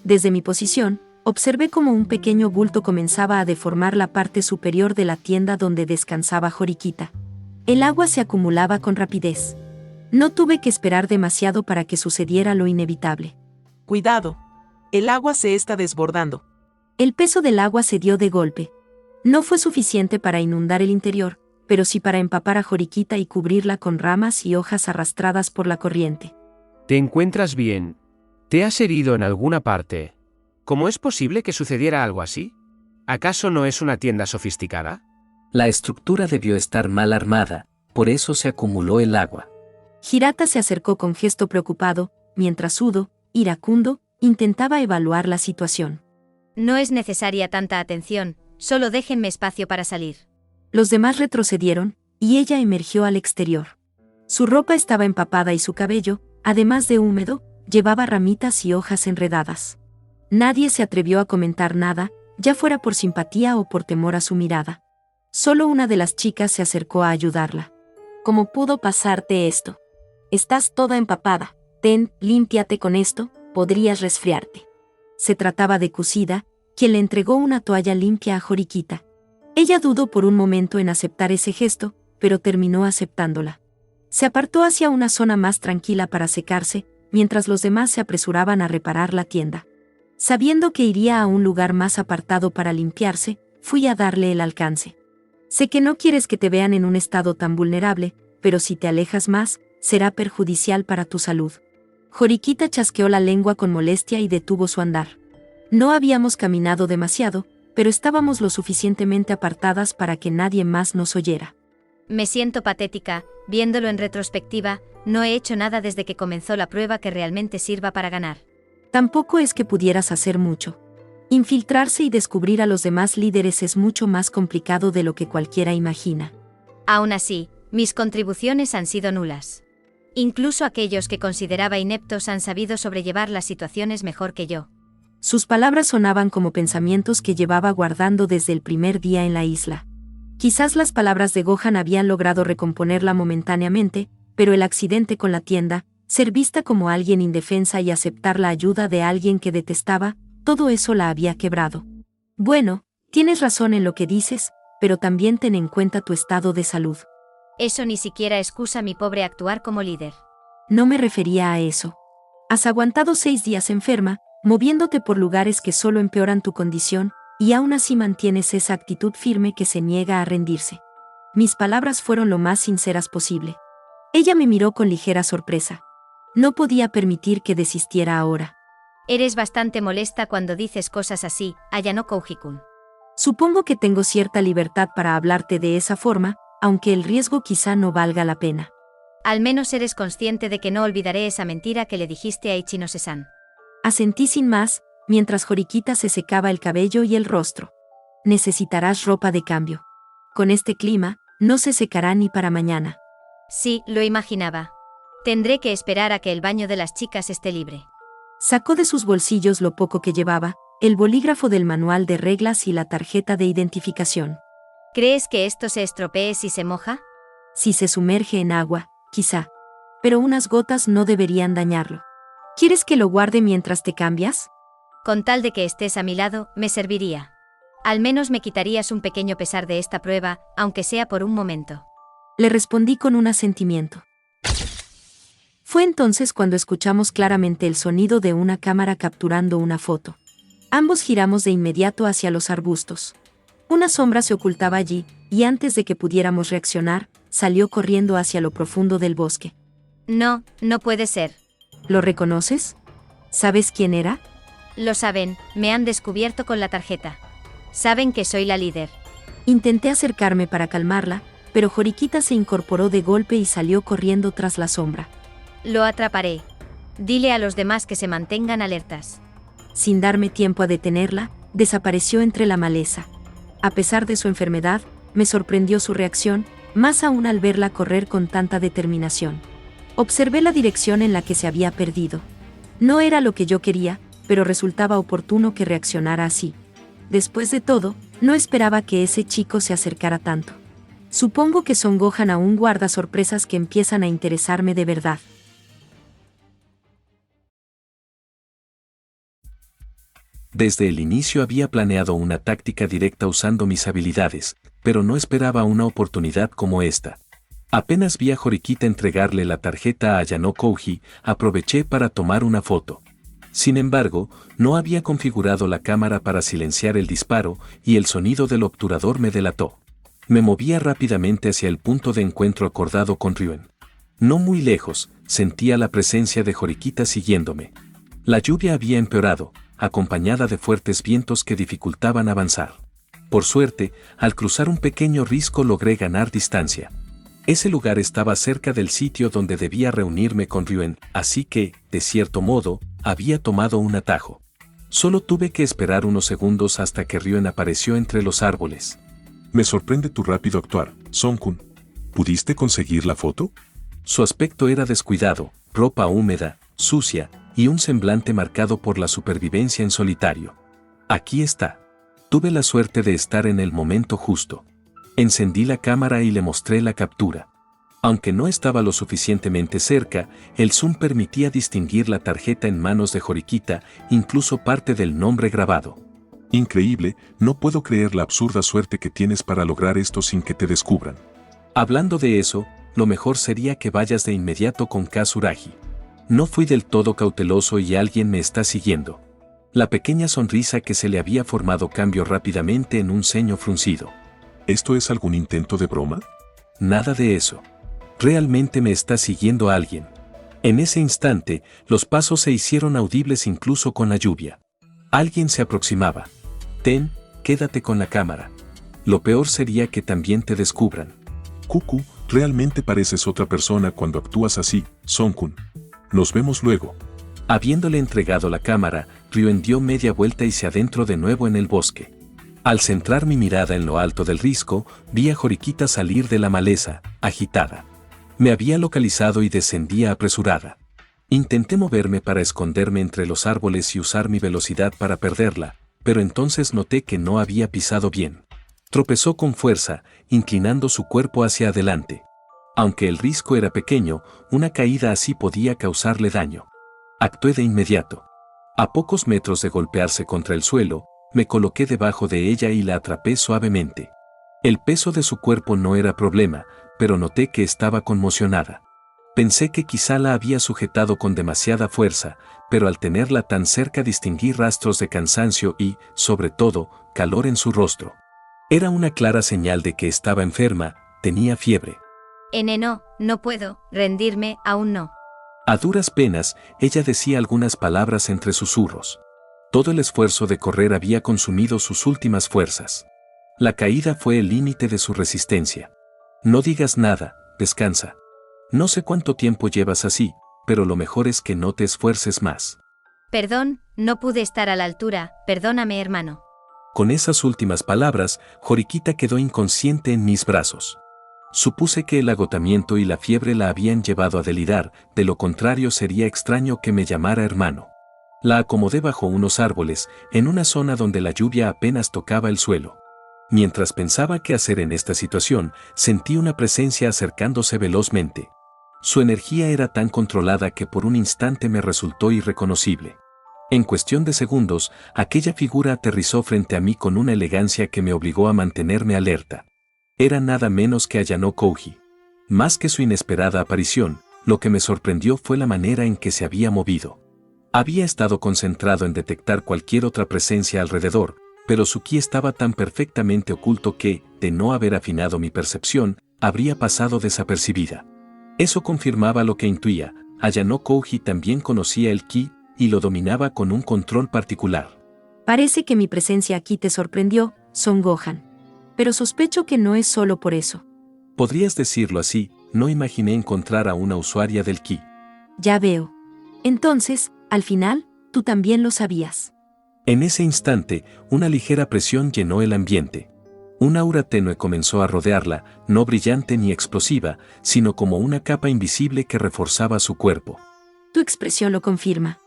Desde mi posición, observé cómo un pequeño bulto comenzaba a deformar la parte superior de la tienda donde descansaba Joriquita. El agua se acumulaba con rapidez. No tuve que esperar demasiado para que sucediera lo inevitable. Cuidado. El agua se está desbordando. El peso del agua se dio de golpe. No fue suficiente para inundar el interior, pero sí para empapar a Joriquita y cubrirla con ramas y hojas arrastradas por la corriente. ¿Te encuentras bien? ¿Te has herido en alguna parte? ¿Cómo es posible que sucediera algo así? ¿Acaso no es una tienda sofisticada? La estructura debió estar mal armada, por eso se acumuló el agua. Hirata se acercó con gesto preocupado, mientras Udo, iracundo, intentaba evaluar la situación. No es necesaria tanta atención, solo déjenme espacio para salir. Los demás retrocedieron, y ella emergió al exterior. Su ropa estaba empapada y su cabello, además de húmedo, llevaba ramitas y hojas enredadas. Nadie se atrevió a comentar nada, ya fuera por simpatía o por temor a su mirada. Solo una de las chicas se acercó a ayudarla. ¿Cómo pudo pasarte esto? Estás toda empapada. Ten, límpiate con esto, podrías resfriarte. Se trataba de Kusida, quien le entregó una toalla limpia a Joriquita. Ella dudó por un momento en aceptar ese gesto, pero terminó aceptándola. Se apartó hacia una zona más tranquila para secarse, mientras los demás se apresuraban a reparar la tienda. Sabiendo que iría a un lugar más apartado para limpiarse, fui a darle el alcance. Sé que no quieres que te vean en un estado tan vulnerable, pero si te alejas más, será perjudicial para tu salud. Joriquita chasqueó la lengua con molestia y detuvo su andar. No habíamos caminado demasiado, pero estábamos lo suficientemente apartadas para que nadie más nos oyera. Me siento patética, viéndolo en retrospectiva, no he hecho nada desde que comenzó la prueba que realmente sirva para ganar. Tampoco es que pudieras hacer mucho. Infiltrarse y descubrir a los demás líderes es mucho más complicado de lo que cualquiera imagina. Aún así, mis contribuciones han sido nulas. Incluso aquellos que consideraba ineptos han sabido sobrellevar las situaciones mejor que yo. Sus palabras sonaban como pensamientos que llevaba guardando desde el primer día en la isla. Quizás las palabras de Gohan habían logrado recomponerla momentáneamente, pero el accidente con la tienda, ser vista como alguien indefensa y aceptar la ayuda de alguien que detestaba, todo eso la había quebrado. Bueno, tienes razón en lo que dices, pero también ten en cuenta tu estado de salud. Eso ni siquiera excusa mi pobre actuar como líder. No me refería a eso. Has aguantado 6 días enferma, moviéndote por lugares que solo empeoran tu condición, y aún así mantienes esa actitud firme que se niega a rendirse. Mis palabras fueron lo más sinceras posible. Ella me miró con ligera sorpresa. No podía permitir que desistiera ahora. Eres bastante molesta cuando dices cosas así, Ayano Kouji-kun. Supongo que tengo cierta libertad para hablarte de esa forma, aunque el riesgo quizá no valga la pena. Al menos eres consciente de que no olvidaré esa mentira que le dijiste a Ichinose-san. Asentí sin más, mientras Joriquita se secaba el cabello y el rostro. Necesitarás ropa de cambio. Con este clima, no se secará ni para mañana. Sí, lo imaginaba. Tendré que esperar a que el baño de las chicas esté libre. Sacó de sus bolsillos lo poco que llevaba, el bolígrafo del manual de reglas y la tarjeta de identificación. ¿Crees que esto se estropee si se moja? Si se sumerge en agua, quizá. Pero unas gotas no deberían dañarlo. ¿Quieres que lo guarde mientras te cambias? Con tal de que estés a mi lado, me serviría. Al menos me quitarías un pequeño pesar de esta prueba, aunque sea por un momento. Le respondí con un asentimiento. Fue entonces cuando escuchamos claramente el sonido de una cámara capturando una foto. Ambos giramos de inmediato hacia los arbustos. Una sombra se ocultaba allí, y antes de que pudiéramos reaccionar, salió corriendo hacia lo profundo del bosque. No, no puede ser. ¿Lo reconoces? ¿Sabes quién era? Lo saben, me han descubierto con la tarjeta. Saben que soy la líder. Intenté acercarme para calmarla, pero Horikita se incorporó de golpe y salió corriendo tras la sombra. Lo atraparé. Dile a los demás que se mantengan alertas. Sin darme tiempo a detenerla, desapareció entre la maleza. A pesar de su enfermedad, me sorprendió su reacción, más aún al verla correr con tanta determinación. Observé la dirección en la que se había perdido. No era lo que yo quería, pero resultaba oportuno que reaccionara así. Después de todo, no esperaba que ese chico se acercara tanto. Supongo que Son Gohan aún guarda sorpresas que empiezan a interesarme de verdad. Desde el inicio había planeado una táctica directa usando mis habilidades, pero no esperaba una oportunidad como esta. Apenas vi a Horikita entregarle la tarjeta a Ayano Kouji, aproveché para tomar una foto. Sin embargo, no había configurado la cámara para silenciar el disparo y el sonido del obturador me delató. Me movía rápidamente hacia el punto de encuentro acordado con Ryuen. No muy lejos, sentía la presencia de Horikita siguiéndome. La lluvia había empeorado, acompañada de fuertes vientos que dificultaban avanzar. Por suerte, al cruzar un pequeño risco logré ganar distancia. Ese lugar estaba cerca del sitio donde debía reunirme con Ryuen, así que, de cierto modo, había tomado un atajo. Solo tuve que esperar unos segundos hasta que Ryuen apareció entre los árboles. Me sorprende tu rápido actuar, Son-kun. ¿Pudiste conseguir la foto? Su aspecto era descuidado, ropa húmeda, sucia, y un semblante marcado por la supervivencia en solitario. Aquí está. Tuve la suerte de estar en el momento justo. Encendí la cámara y le mostré la captura. Aunque no estaba lo suficientemente cerca, el zoom permitía distinguir la tarjeta en manos de Horikita, incluso parte del nombre grabado. Increíble, no puedo creer la absurda suerte que tienes para lograr esto sin que te descubran. Hablando de eso, lo mejor sería que vayas de inmediato con Kazuragi. No fui del todo cauteloso y alguien me está siguiendo. La pequeña sonrisa que se le había formado cambió rápidamente en un ceño fruncido. ¿Esto es algún intento de broma? Nada de eso. Realmente me está siguiendo alguien. En ese instante, los pasos se hicieron audibles incluso con la lluvia. Alguien se aproximaba. Ten, quédate con la cámara. Lo peor sería que también te descubran. Cucu, realmente pareces otra persona cuando actúas así, Son-kun. Nos vemos luego. Habiéndole entregado la cámara, Ryuen dio media vuelta y se adentró de nuevo en el bosque. Al centrar mi mirada en lo alto del risco, vi a Horikita salir de la maleza, agitada. Me había localizado y descendía apresurada. Intenté moverme para esconderme entre los árboles y usar mi velocidad para perderla, pero entonces noté que no había pisado bien. Tropezó con fuerza, inclinando su cuerpo hacia adelante. Aunque el risco era pequeño, una caída así podía causarle daño. Actué de inmediato. A pocos metros de golpearse contra el suelo, me coloqué debajo de ella y la atrapé suavemente. El peso de su cuerpo no era problema, pero noté que estaba conmocionada. Pensé que quizá la había sujetado con demasiada fuerza, pero al tenerla tan cerca distinguí rastros de cansancio y, sobre todo, calor en su rostro. Era una clara señal de que estaba enferma, tenía fiebre. No, no puedo rendirme, aún no. A duras penas, ella decía algunas palabras entre susurros. Todo el esfuerzo de correr había consumido sus últimas fuerzas. La caída fue el límite de su resistencia. No digas nada, descansa. No sé cuánto tiempo llevas así, pero lo mejor es que no te esfuerces más. Perdón, no pude estar a la altura, perdóname, hermano. Con esas últimas palabras, Horikita quedó inconsciente en mis brazos. Supuse que el agotamiento y la fiebre la habían llevado a delirar, de lo contrario sería extraño que me llamara hermano. La acomodé bajo unos árboles, en una zona donde la lluvia apenas tocaba el suelo. Mientras pensaba qué hacer en esta situación, sentí una presencia acercándose velozmente. Su energía era tan controlada que por un instante me resultó irreconocible. En cuestión de segundos, aquella figura aterrizó frente a mí con una elegancia que me obligó a mantenerme alerta. Era nada menos que Ayano Kouji. Más que su inesperada aparición, lo que me sorprendió fue la manera en que se había movido. Había estado concentrado en detectar cualquier otra presencia alrededor, pero su ki estaba tan perfectamente oculto que, de no haber afinado mi percepción, habría pasado desapercibida. Eso confirmaba lo que intuía, Ayano Kouji también conocía el ki y lo dominaba con un control particular. Parece que mi presencia aquí te sorprendió, Son Gohan. Pero sospecho que no es solo por eso. Podrías decirlo así, no imaginé encontrar a una usuaria del ki. Ya veo. Entonces, al final, tú también lo sabías. En ese instante, una ligera presión llenó el ambiente. Un aura tenue comenzó a rodearla, no brillante ni explosiva, sino como una capa invisible que reforzaba su cuerpo. Tu expresión lo confirma.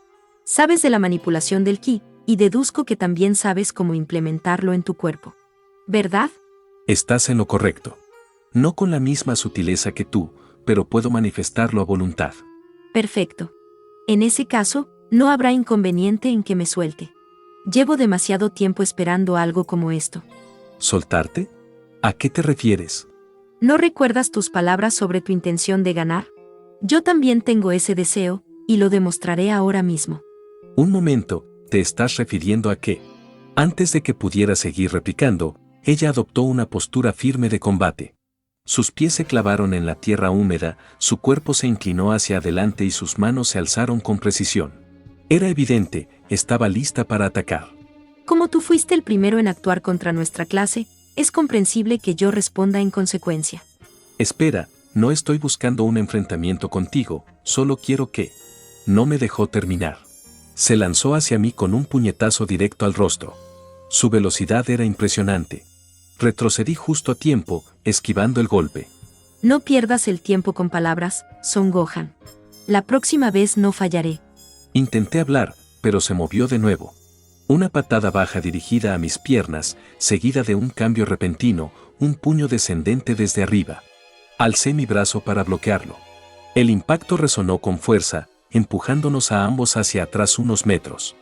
Sabes de la manipulación del ki, y deduzco que también sabes cómo implementarlo en tu cuerpo. ¿Verdad? Estás en lo correcto. No con la misma sutileza que tú, pero puedo manifestarlo a voluntad. Perfecto. En ese caso, no habrá inconveniente en que me suelte. Llevo demasiado tiempo esperando algo como esto. ¿Soltarte? ¿A qué te refieres? ¿No recuerdas tus palabras sobre tu intención de ganar? Yo también tengo ese deseo, y lo demostraré ahora mismo. Un momento, ¿te estás refiriendo a qué? Antes de que pudiera seguir replicando, ella adoptó una postura firme de combate. Sus pies se clavaron en la tierra húmeda, su cuerpo se inclinó hacia adelante y sus manos se alzaron con precisión. Era evidente, estaba lista para atacar. Como tú fuiste el primero en actuar contra nuestra clase, es comprensible que yo responda en consecuencia. Espera, no estoy buscando un enfrentamiento contigo, solo quiero que... No me dejó terminar. Se lanzó hacia mí con un puñetazo directo al rostro. Su velocidad era impresionante. Retrocedí justo a tiempo, esquivando el golpe. No pierdas el tiempo con palabras, Son Gohan. La próxima vez no fallaré. Intenté hablar, pero se movió de nuevo. Una patada baja dirigida a mis piernas, seguida de un cambio repentino, un puño descendente desde arriba. Alcé mi brazo para bloquearlo. El impacto resonó con fuerza, empujándonos a ambos hacia atrás unos metros.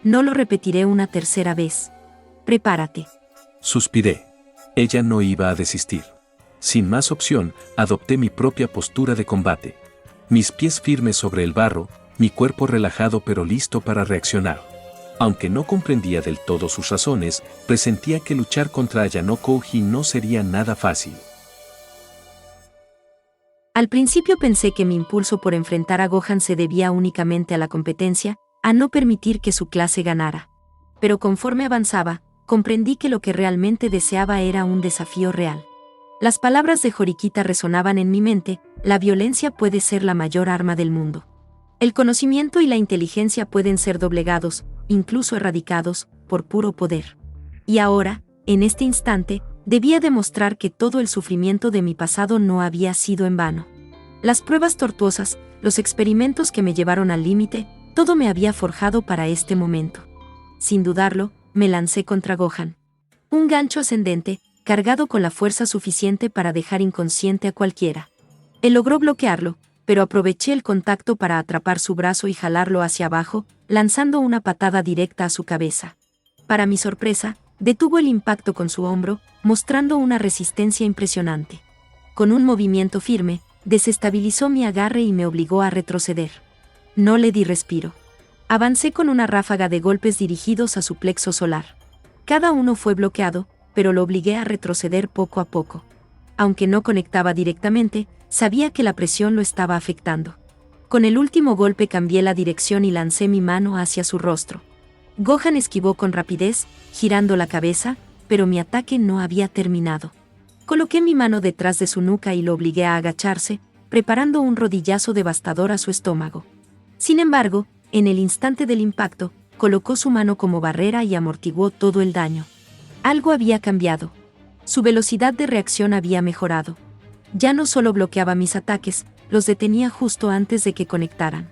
No lo repetiré una tercera vez. Prepárate. Suspiré. Ella no iba a desistir. Sin más opción, adopté mi propia postura de combate. Mis pies firmes sobre el barro, mi cuerpo relajado pero listo para reaccionar. Aunque no comprendía del todo sus razones, presentía que luchar contra Ayano Kouji no sería nada fácil. Al principio pensé que mi impulso por enfrentar a Gohan se debía únicamente a la competencia, a no permitir que su clase ganara. Pero conforme avanzaba, comprendí que lo que realmente deseaba era un desafío real. Las palabras de Horikita resonaban en mi mente: la violencia puede ser la mayor arma del mundo. El conocimiento y la inteligencia pueden ser doblegados, incluso erradicados, por puro poder. Y ahora, en este instante, debía demostrar que todo el sufrimiento de mi pasado no había sido en vano. Las pruebas tortuosas, los experimentos que me llevaron al límite, todo me había forjado para este momento. Sin dudarlo, me lancé contra Gohan. Un gancho ascendente, cargado con la fuerza suficiente para dejar inconsciente a cualquiera. Él logró bloquearlo, pero aproveché el contacto para atrapar su brazo y jalarlo hacia abajo, lanzando una patada directa a su cabeza. Para mi sorpresa, detuvo el impacto con su hombro, mostrando una resistencia impresionante. Con un movimiento firme, desestabilizó mi agarre y me obligó a retroceder. No le di respiro. Avancé con una ráfaga de golpes dirigidos a su plexo solar. Cada uno fue bloqueado, pero lo obligué a retroceder poco a poco. Aunque no conectaba directamente, sabía que la presión lo estaba afectando. Con el último golpe cambié la dirección y lancé mi mano hacia su rostro. Gohan esquivó con rapidez, girando la cabeza, pero mi ataque no había terminado. Coloqué mi mano detrás de su nuca y lo obligué a agacharse, preparando un rodillazo devastador a su estómago. Sin embargo, en el instante del impacto, colocó su mano como barrera y amortiguó todo el daño. Algo había cambiado. Su velocidad de reacción había mejorado. Ya no solo bloqueaba mis ataques, los detenía justo antes de que conectaran.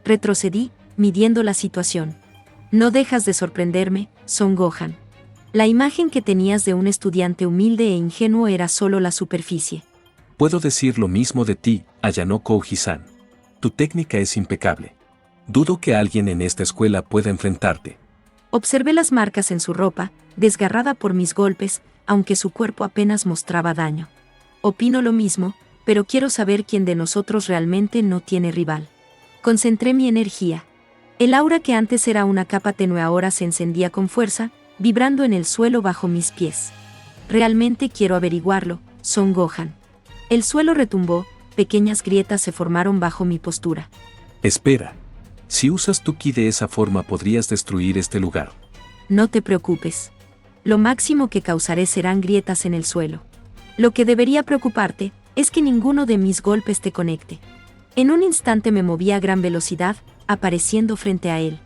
Retrocedí, midiendo la situación. No dejas de sorprenderme, Son Gohan. La imagen que tenías de un estudiante humilde e ingenuo era solo la superficie. Puedo decir lo mismo de ti, Ayano Kouji-san. Tu técnica es impecable. Dudo que alguien en esta escuela pueda enfrentarte. Observé las marcas en su ropa, desgarrada por mis golpes, aunque su cuerpo apenas mostraba daño. Opino lo mismo, pero quiero saber quién de nosotros realmente no tiene rival. Concentré mi energía. El aura que antes era una capa tenue ahora se encendía con fuerza, vibrando en el suelo bajo mis pies. Realmente quiero averiguarlo, Son Gohan. El suelo retumbó, pequeñas grietas se formaron bajo mi postura. Espera. Si usas tu ki de esa forma podrías destruir este lugar. No te preocupes. lo máximo que causaré serán grietas en el suelo. Lo que debería preocuparte es que ninguno de mis golpes te conecte. En un instante me moví a gran velocidad, apareciendo frente a él.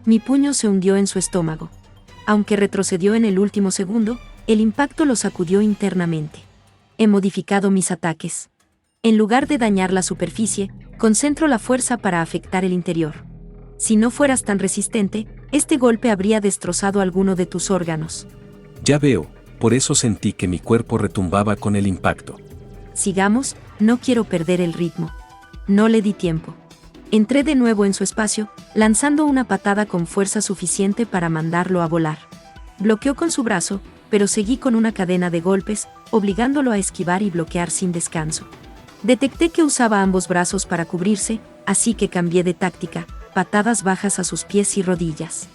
Mi puño se hundió en su estómago. Aunque retrocedió en el último segundo, el impacto lo sacudió internamente. He modificado mis ataques. En lugar de dañar la superficie, concentro la fuerza para afectar el interior. Si no fueras tan resistente, este golpe habría destrozado alguno de tus órganos. Ya veo, por eso sentí que mi cuerpo retumbaba con el impacto. Sigamos, no quiero perder el ritmo. No le di tiempo. Entré de nuevo en su espacio, lanzando una patada con fuerza suficiente para mandarlo a volar. Bloqueó con su brazo, pero seguí con una cadena de golpes, obligándolo a esquivar y bloquear sin descanso. Detecté que usaba ambos brazos para cubrirse, así que cambié de táctica, patadas bajas a sus pies y rodillas.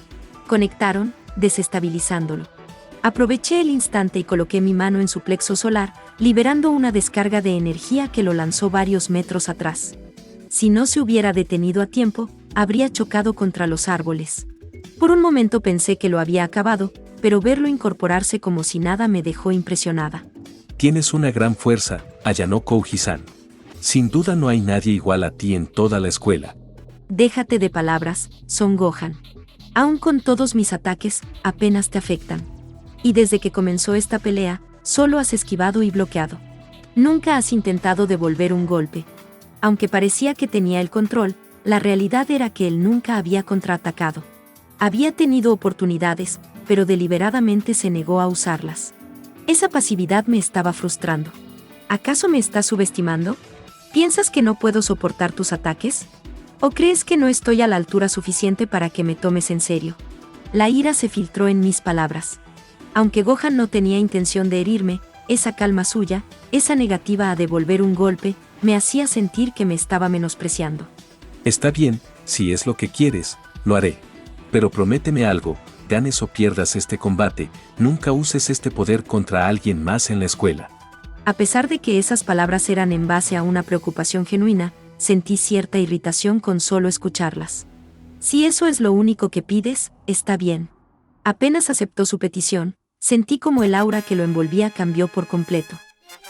Conectaron, desestabilizándolo. Aproveché el instante y coloqué mi mano en su plexo solar, liberando una descarga de energía que lo lanzó varios metros atrás. Si no se hubiera detenido a tiempo, habría chocado contra los árboles. Por un momento pensé que lo había acabado, pero verlo incorporarse como si nada me dejó impresionada. Tienes una gran fuerza, allanó Kouji-san. Sin duda no hay nadie igual a ti en toda la escuela. Déjate de palabras, Son Gohan. Aún con todos mis ataques, apenas te afectan. Y desde que comenzó esta pelea, solo has esquivado y bloqueado. Nunca has intentado devolver un golpe. Aunque parecía que tenía el control, la realidad era que él nunca había contraatacado. Había tenido oportunidades, pero deliberadamente se negó a usarlas. Esa pasividad me estaba frustrando. ¿Acaso me estás subestimando? ¿Piensas que no puedo soportar tus ataques? ¿O crees que no estoy a la altura suficiente para que me tomes en serio? La ira se filtró en mis palabras. Aunque Gohan no tenía intención de herirme, esa calma suya, esa negativa a devolver un golpe, me hacía sentir que me estaba menospreciando. Está bien, si es lo que quieres, lo haré. Pero prométeme algo, ganes o pierdas este combate, nunca uses este poder contra alguien más en la escuela. A pesar de que esas palabras eran en base a una preocupación genuina, sentí cierta irritación con solo escucharlas. Si eso es lo único que pides, está bien. Apenas aceptó su petición, sentí como el aura que lo envolvía cambió por completo.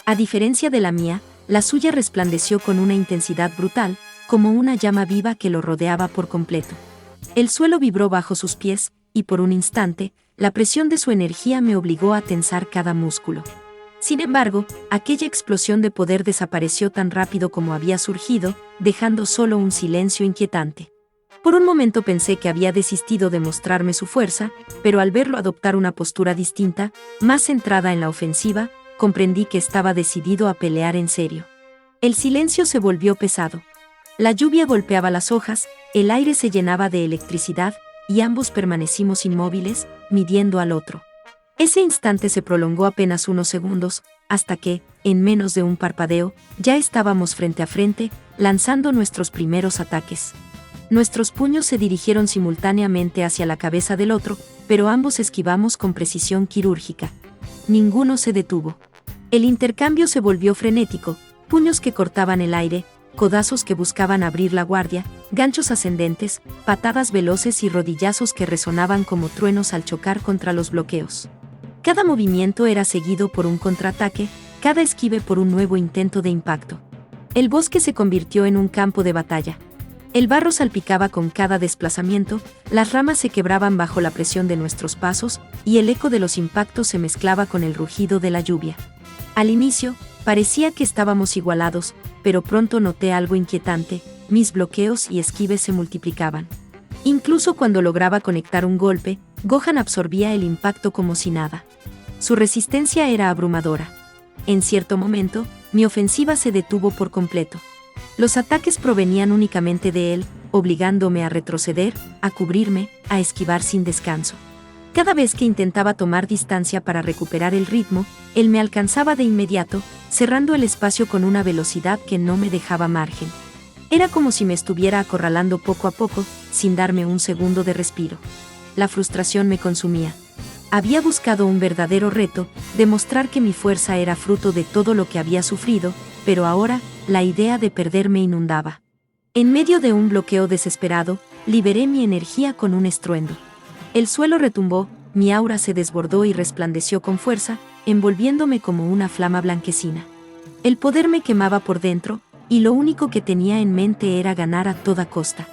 A diferencia de la mía, la suya resplandeció con una intensidad brutal, como una llama viva que lo rodeaba por completo. El suelo vibró bajo sus pies, y por un instante, la presión de su energía me obligó a tensar cada músculo. Sin embargo, aquella explosión de poder desapareció tan rápido como había surgido, dejando solo un silencio inquietante. Por un momento pensé que había desistido de mostrarme su fuerza, pero al verlo adoptar una postura distinta, más centrada en la ofensiva, comprendí que estaba decidido a pelear en serio. El silencio se volvió pesado. La lluvia golpeaba las hojas, el aire se llenaba de electricidad, y ambos permanecimos inmóviles, midiendo al otro. Ese instante se prolongó apenas unos segundos, hasta que, en menos de un parpadeo, ya estábamos frente a frente, lanzando nuestros primeros ataques. Nuestros puños se dirigieron simultáneamente hacia la cabeza del otro, pero ambos esquivamos con precisión quirúrgica. Ninguno se detuvo. El intercambio se volvió frenético, puños que cortaban el aire, codazos que buscaban abrir la guardia, ganchos ascendentes, patadas veloces y rodillazos que resonaban como truenos al chocar contra los bloqueos. Cada movimiento era seguido por un contraataque, cada esquive por un nuevo intento de impacto. El bosque se convirtió en un campo de batalla. El barro salpicaba con cada desplazamiento, las ramas se quebraban bajo la presión de nuestros pasos, y el eco de los impactos se mezclaba con el rugido de la lluvia. Al inicio, parecía que estábamos igualados, pero pronto noté algo inquietante, mis bloqueos y esquives se multiplicaban. Incluso cuando lograba conectar un golpe, Gohan absorbía el impacto como si nada. Su resistencia era abrumadora. En cierto momento, mi ofensiva se detuvo por completo. Los ataques provenían únicamente de él, obligándome a retroceder, a cubrirme, a esquivar sin descanso. Cada vez que intentaba tomar distancia para recuperar el ritmo, él me alcanzaba de inmediato, cerrando el espacio con una velocidad que no me dejaba margen. Era como si me estuviera acorralando poco a poco, sin darme un segundo de respiro. La frustración me consumía. Había buscado un verdadero reto, demostrar que mi fuerza era fruto de todo lo que había sufrido, pero ahora, la idea de perder me inundaba. En medio de un bloqueo desesperado, liberé mi energía con un estruendo. El suelo retumbó, mi aura se desbordó y resplandeció con fuerza, envolviéndome como una flama blanquecina. El poder me quemaba por dentro, y lo único que tenía en mente era ganar a toda costa.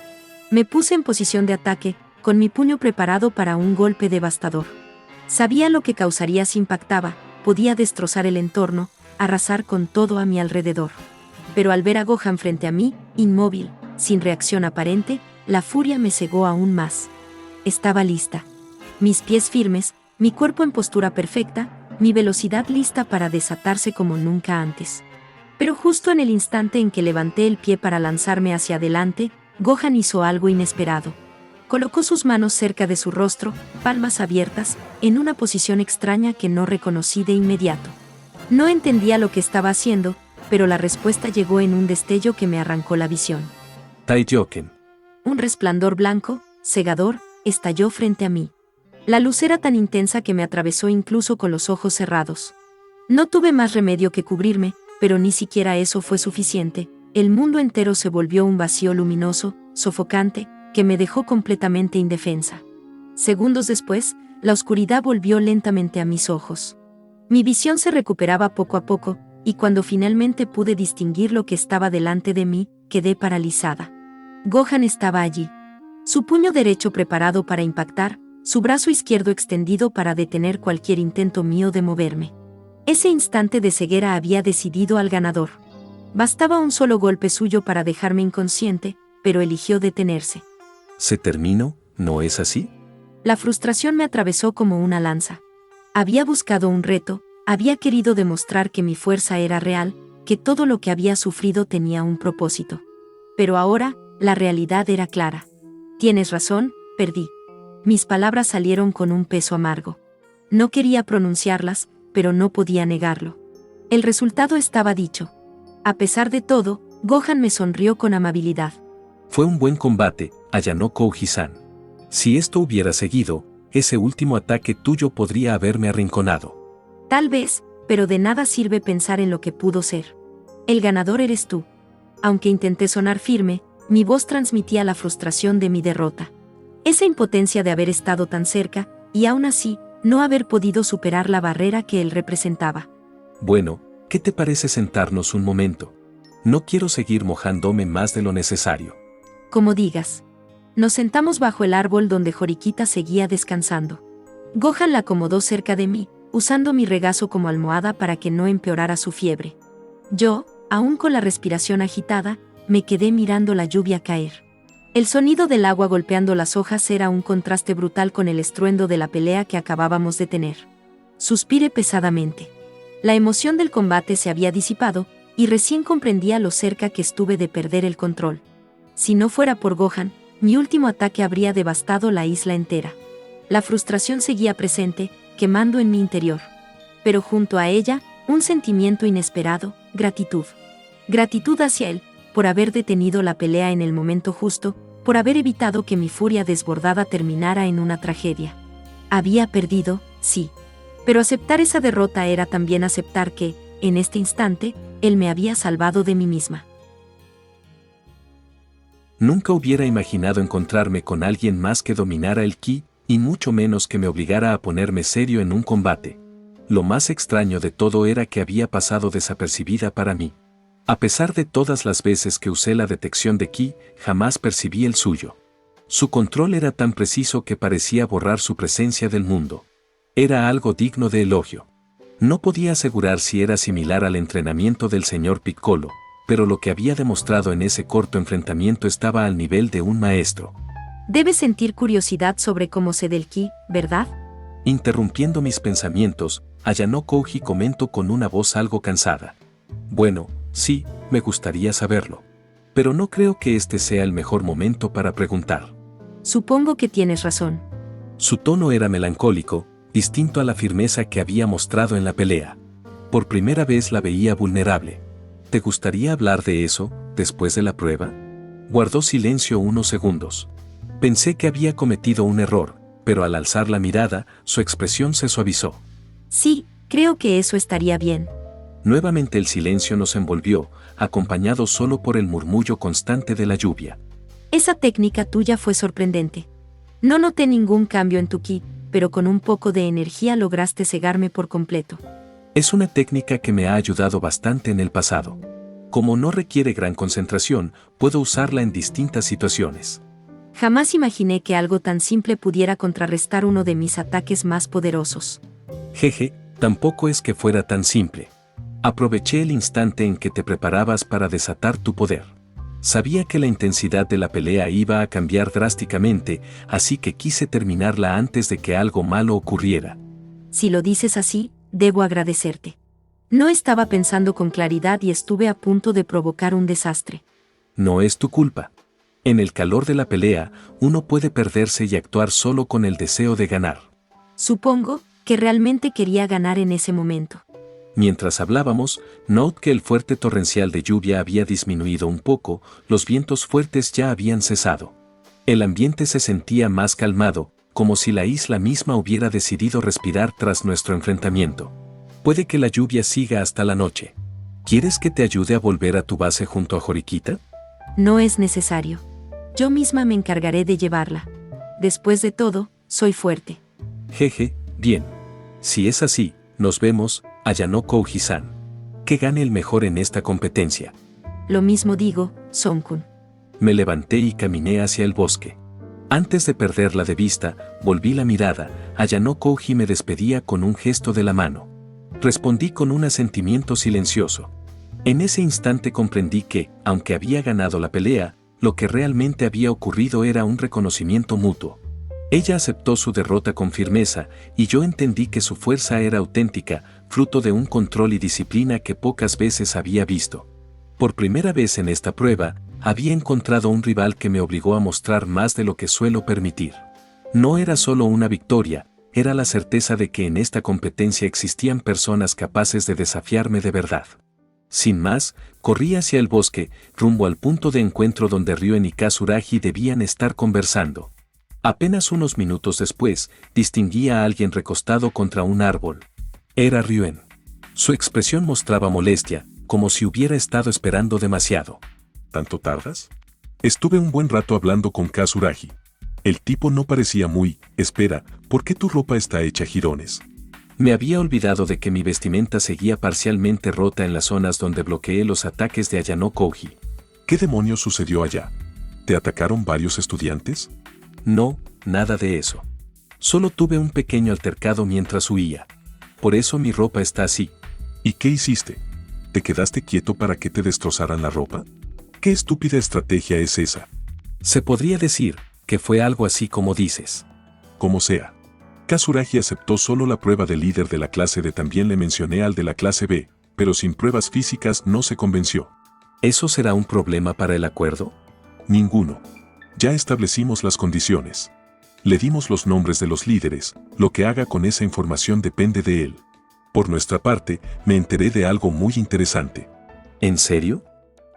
Me puse en posición de ataque, con mi puño preparado para un golpe devastador. Sabía lo que causaría si impactaba, podía destrozar el entorno, arrasar con todo a mi alrededor. Pero al ver a Gohan frente a mí, inmóvil, sin reacción aparente, la furia me cegó aún más. Estaba lista. Mis pies firmes, mi cuerpo en postura perfecta, mi velocidad lista para desatarse como nunca antes. Pero justo en el instante en que levanté el pie para lanzarme hacia adelante, Gohan hizo algo inesperado. Colocó sus manos cerca de su rostro, palmas abiertas, en una posición extraña que no reconocí de inmediato. No entendía lo que estaba haciendo, pero la respuesta llegó en un destello que me arrancó la visión. Taiyoken. Un resplandor blanco, cegador, estalló frente a mí. La luz era tan intensa que me atravesó incluso con los ojos cerrados. No tuve más remedio que cubrirme, pero ni siquiera eso fue suficiente. El mundo entero se volvió un vacío luminoso, sofocante, que me dejó completamente indefensa. Segundos después, la oscuridad volvió lentamente a mis ojos. Mi visión se recuperaba poco a poco, y cuando finalmente pude distinguir lo que estaba delante de mí, quedé paralizada. Gohan estaba allí. Su puño derecho preparado para impactar, su brazo izquierdo extendido para detener cualquier intento mío de moverme. Ese instante de ceguera había decidido al ganador. Bastaba un solo golpe suyo para dejarme inconsciente, pero eligió detenerse. ¿Se terminó, no es así? La frustración me atravesó como una lanza. Había buscado un reto, había querido demostrar que mi fuerza era real, que todo lo que había sufrido tenía un propósito. Pero ahora, la realidad era clara. Tienes razón, perdí. Mis palabras salieron con un peso amargo. No quería pronunciarlas, pero no podía negarlo. El resultado estaba dicho. A pesar de todo, Gohan me sonrió con amabilidad. Fue un buen combate, allanó Kouji-san. Si esto hubiera seguido, ese último ataque tuyo podría haberme arrinconado. Tal vez, pero de nada sirve pensar en lo que pudo ser. El ganador eres tú. Aunque intenté sonar firme, mi voz transmitía la frustración de mi derrota. Esa impotencia de haber estado tan cerca, y aún así, no haber podido superar la barrera que él representaba. Bueno, ¿qué te parece sentarnos un momento? No quiero seguir mojándome más de lo necesario. Como digas. Nos sentamos bajo el árbol donde Horikita seguía descansando. Gohan la acomodó cerca de mí, usando mi regazo como almohada para que no empeorara su fiebre. Yo, aún con la respiración agitada, me quedé mirando la lluvia caer. El sonido del agua golpeando las hojas era un contraste brutal con el estruendo de la pelea que acabábamos de tener. Suspiré pesadamente. La emoción del combate se había disipado, y recién comprendía lo cerca que estuve de perder el control. Si no fuera por Gohan, mi último ataque habría devastado la isla entera. La frustración seguía presente, quemando en mi interior. Pero junto a ella, un sentimiento inesperado, gratitud. Gratitud hacia él, por haber detenido la pelea en el momento justo, por haber evitado que mi furia desbordada terminara en una tragedia. Había perdido, sí. Pero aceptar esa derrota era también aceptar que, en este instante, él me había salvado de mí misma. Nunca hubiera imaginado encontrarme con alguien más que dominara el ki, y mucho menos que me obligara a ponerme serio en un combate. Lo más extraño de todo era que había pasado desapercibida para mí. A pesar de todas las veces que usé la detección de ki, jamás percibí el suyo. Su control era tan preciso que parecía borrar su presencia del mundo. Era algo digno de elogio. No podía asegurar si era similar al entrenamiento del señor Piccolo, pero lo que había demostrado en ese corto enfrentamiento estaba al nivel de un maestro. Debes sentir curiosidad sobre cómo sé del ki, ¿verdad? Interrumpiendo mis pensamientos, allanó Kouji comentó con una voz algo cansada. Bueno, sí, me gustaría saberlo. Pero no creo que este sea el mejor momento para preguntar. Supongo que tienes razón. Su tono era melancólico, distinto a la firmeza que había mostrado en la pelea. Por primera vez la veía vulnerable. ¿Te gustaría hablar de eso, después de la prueba? Guardó silencio unos segundos. Pensé que había cometido un error, pero al alzar la mirada, su expresión se suavizó. Sí, creo que eso estaría bien. Nuevamente el silencio nos envolvió, acompañado solo por el murmullo constante de la lluvia. Esa técnica tuya fue sorprendente. No noté ningún cambio en tu ki, pero con un poco de energía lograste cegarme por completo. Es una técnica que me ha ayudado bastante en el pasado. Como no requiere gran concentración, puedo usarla en distintas situaciones. Jamás imaginé que algo tan simple pudiera contrarrestar uno de mis ataques más poderosos. Jeje, tampoco es que fuera tan simple. Aproveché el instante en que te preparabas para desatar tu poder. Sabía que la intensidad de la pelea iba a cambiar drásticamente, así que quise terminarla antes de que algo malo ocurriera. Si lo dices así, debo agradecerte. No estaba pensando con claridad y estuve a punto de provocar un desastre. No es tu culpa. En el calor de la pelea, uno puede perderse y actuar solo con el deseo de ganar. Supongo que realmente quería ganar en ese momento. Mientras hablábamos, noté que el fuerte torrencial de lluvia había disminuido un poco, los vientos fuertes ya habían cesado. El ambiente se sentía más calmado, como si la isla misma hubiera decidido respirar tras nuestro enfrentamiento. Puede que la lluvia siga hasta la noche. ¿Quieres que te ayude a volver a tu base junto a Horikita? No es necesario. Yo misma me encargaré de llevarla. Después de todo, soy fuerte. Jeje, bien. Si es así, nos vemos, Ayano Kouji-san. Que gane el mejor en esta competencia. Lo mismo digo, Son-kun. Me levanté y caminé hacia el bosque. Antes de perderla de vista, volví la mirada. Ayano Kouji me despedía con un gesto de la mano. Respondí con un asentimiento silencioso. En ese instante comprendí que, aunque había ganado la pelea, lo que realmente había ocurrido era un reconocimiento mutuo. Ella aceptó su derrota con firmeza, y yo entendí que su fuerza era auténtica, fruto de un control y disciplina que pocas veces había visto. Por primera vez en esta prueba, había encontrado un rival que me obligó a mostrar más de lo que suelo permitir. No era solo una victoria, era la certeza de que en esta competencia existían personas capaces de desafiarme de verdad. Sin más, corrí hacia el bosque, rumbo al punto de encuentro donde Ryuen y Kazuragi debían estar conversando. Apenas unos minutos después, distinguí a alguien recostado contra un árbol. Era Ryuen. Su expresión mostraba molestia, como si hubiera estado esperando demasiado. ¿Tanto tardas? Estuve un buen rato hablando con Kazuragi. El tipo no parecía muy... Espera, ¿por qué tu ropa está hecha jirones? Me había olvidado de que mi vestimenta seguía parcialmente rota en las zonas donde bloqueé los ataques de Ayano Kouji. ¿Qué demonios sucedió allá? ¿Te atacaron varios estudiantes? No, nada de eso. Solo tuve un pequeño altercado mientras huía. Por eso mi ropa está así. ¿Y qué hiciste? ¿Te quedaste quieto para que te destrozaran la ropa? ¿Qué estúpida estrategia es esa? Se podría decir que fue algo así como dices. Como sea. Kazuragi aceptó solo la prueba de líder de la clase D. También le mencioné al de la clase B, pero sin pruebas físicas no se convenció. ¿Eso será un problema para el acuerdo? Ninguno. Ya establecimos las condiciones. Le dimos los nombres de los líderes, lo que haga con esa información depende de él. Por nuestra parte, me enteré de algo muy interesante. ¿En serio?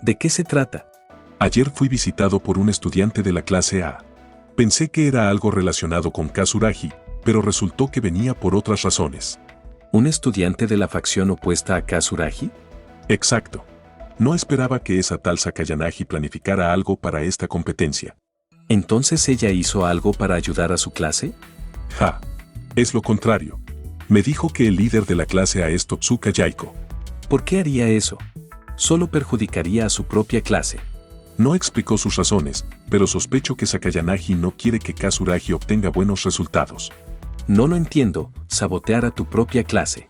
¿De qué se trata? Ayer fui visitado por un estudiante de la clase A. Pensé que era algo relacionado con Kazuragi, pero resultó que venía por otras razones. ¿Un estudiante de la facción opuesta a Kazuragi? Exacto. No esperaba que esa tal Sakayanagi planificara algo para esta competencia. ¿Entonces ella hizo algo para ayudar a su clase? Ja. Es lo contrario. Me dijo que el líder de la clase A es Totsuka Yaiko. ¿Por qué haría eso? Solo perjudicaría a su propia clase. No explicó sus razones, pero sospecho que Sakayanagi no quiere que Kazuragi obtenga buenos resultados. No lo entiendo, sabotear a tu propia clase.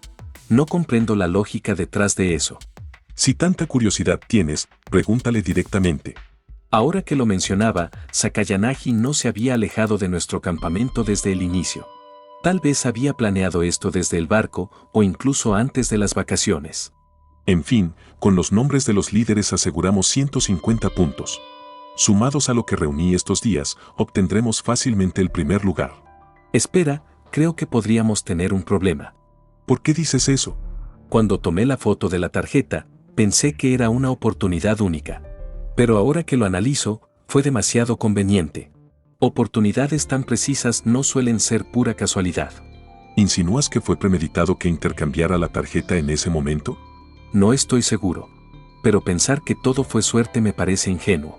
No comprendo la lógica detrás de eso. Si tanta curiosidad tienes, pregúntale directamente. Ahora que lo mencionaba, Sakayanagi no se había alejado de nuestro campamento desde el inicio. Tal vez había planeado esto desde el barco o incluso antes de las vacaciones. En fin, con los nombres de los líderes aseguramos 150 puntos. Sumados a lo que reuní estos días, obtendremos fácilmente el primer lugar. Espera, creo que podríamos tener un problema. ¿Por qué dices eso? Cuando tomé la foto de la tarjeta, pensé que era una oportunidad única. Pero ahora que lo analizo, fue demasiado conveniente. Oportunidades tan precisas no suelen ser pura casualidad. ¿Insinúas que fue premeditado que intercambiara la tarjeta en ese momento? No estoy seguro. Pero pensar que todo fue suerte me parece ingenuo.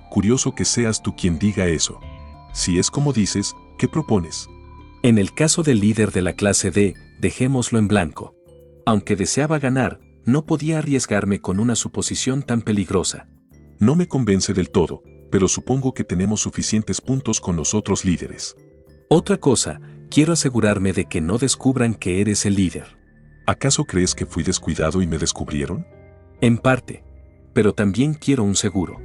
Curioso que seas tú quien diga eso. Si es como dices, ¿qué propones? En el caso del líder de la clase D, dejémoslo en blanco. Aunque deseaba ganar, no podía arriesgarme con una suposición tan peligrosa. No me convence del todo, pero supongo que tenemos suficientes puntos con los otros líderes. Otra cosa, quiero asegurarme de que no descubran que eres el líder. ¿Acaso crees que fui descuidado y me descubrieron? En parte. Pero también quiero un seguro.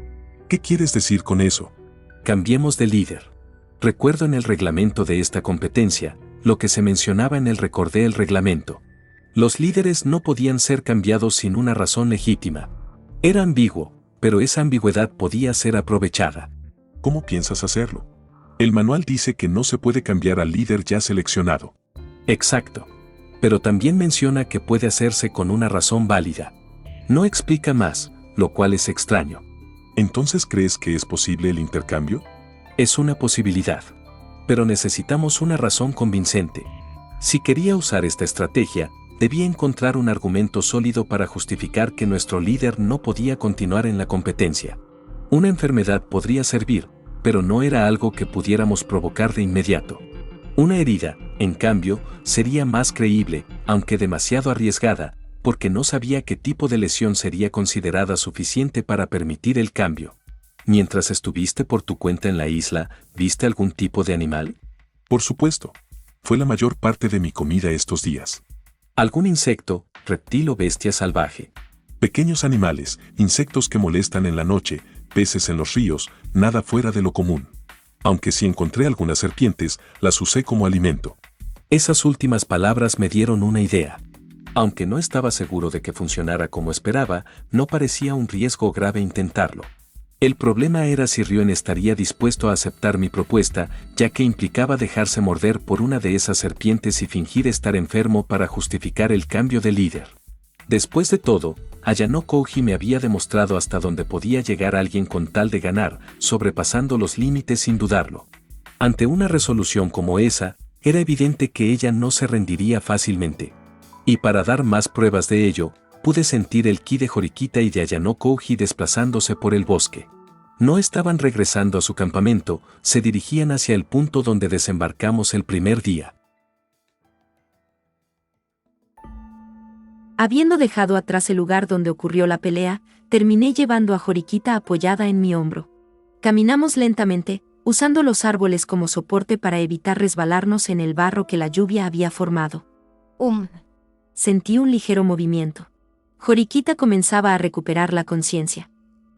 ¿Qué quieres decir con eso? Cambiemos de líder. Recuerdo en el reglamento de esta competencia, lo que se mencionaba en el recordé el reglamento. Los líderes no podían ser cambiados sin una razón legítima. Era ambiguo, pero esa ambigüedad podía ser aprovechada. ¿Cómo piensas hacerlo? El manual dice que no se puede cambiar al líder ya seleccionado. Exacto. Pero también menciona que puede hacerse con una razón válida. No explica más, lo cual es extraño. ¿Entonces crees que es posible el intercambio? Es una posibilidad. Pero necesitamos una razón convincente. Si quería usar esta estrategia, debía encontrar un argumento sólido para justificar que nuestro líder no podía continuar en la competencia. Una enfermedad podría servir, pero no era algo que pudiéramos provocar de inmediato. Una herida, en cambio, sería más creíble, aunque demasiado arriesgada, porque no sabía qué tipo de lesión sería considerada suficiente para permitir el cambio. Mientras estuviste por tu cuenta en la isla, ¿viste algún tipo de animal? Por supuesto. Fue la mayor parte de mi comida estos días. ¿Algún insecto, reptil o bestia salvaje? Pequeños animales, insectos que molestan en la noche, peces en los ríos, nada fuera de lo común. Aunque sí encontré algunas serpientes, las usé como alimento. Esas últimas palabras me dieron una idea. Aunque no estaba seguro de que funcionara como esperaba, no parecía un riesgo grave intentarlo. El problema era si Ryon estaría dispuesto a aceptar mi propuesta, ya que implicaba dejarse morder por una de esas serpientes y fingir estar enfermo para justificar el cambio de líder. Después de todo, Ayano Kouji me había demostrado hasta dónde podía llegar alguien con tal de ganar, sobrepasando los límites sin dudarlo. Ante una resolución como esa, era evidente que ella no se rendiría fácilmente. Y para dar más pruebas de ello, pude sentir el ki de Horikita y de Ayano Kouji desplazándose por el bosque. No estaban regresando a su campamento, se dirigían hacia el punto donde desembarcamos el primer día. Habiendo dejado atrás el lugar donde ocurrió la pelea, terminé llevando a Horikita apoyada en mi hombro. Caminamos lentamente, usando los árboles como soporte para evitar resbalarnos en el barro que la lluvia había formado. Sentí un ligero movimiento. Horikita comenzaba a recuperar la conciencia.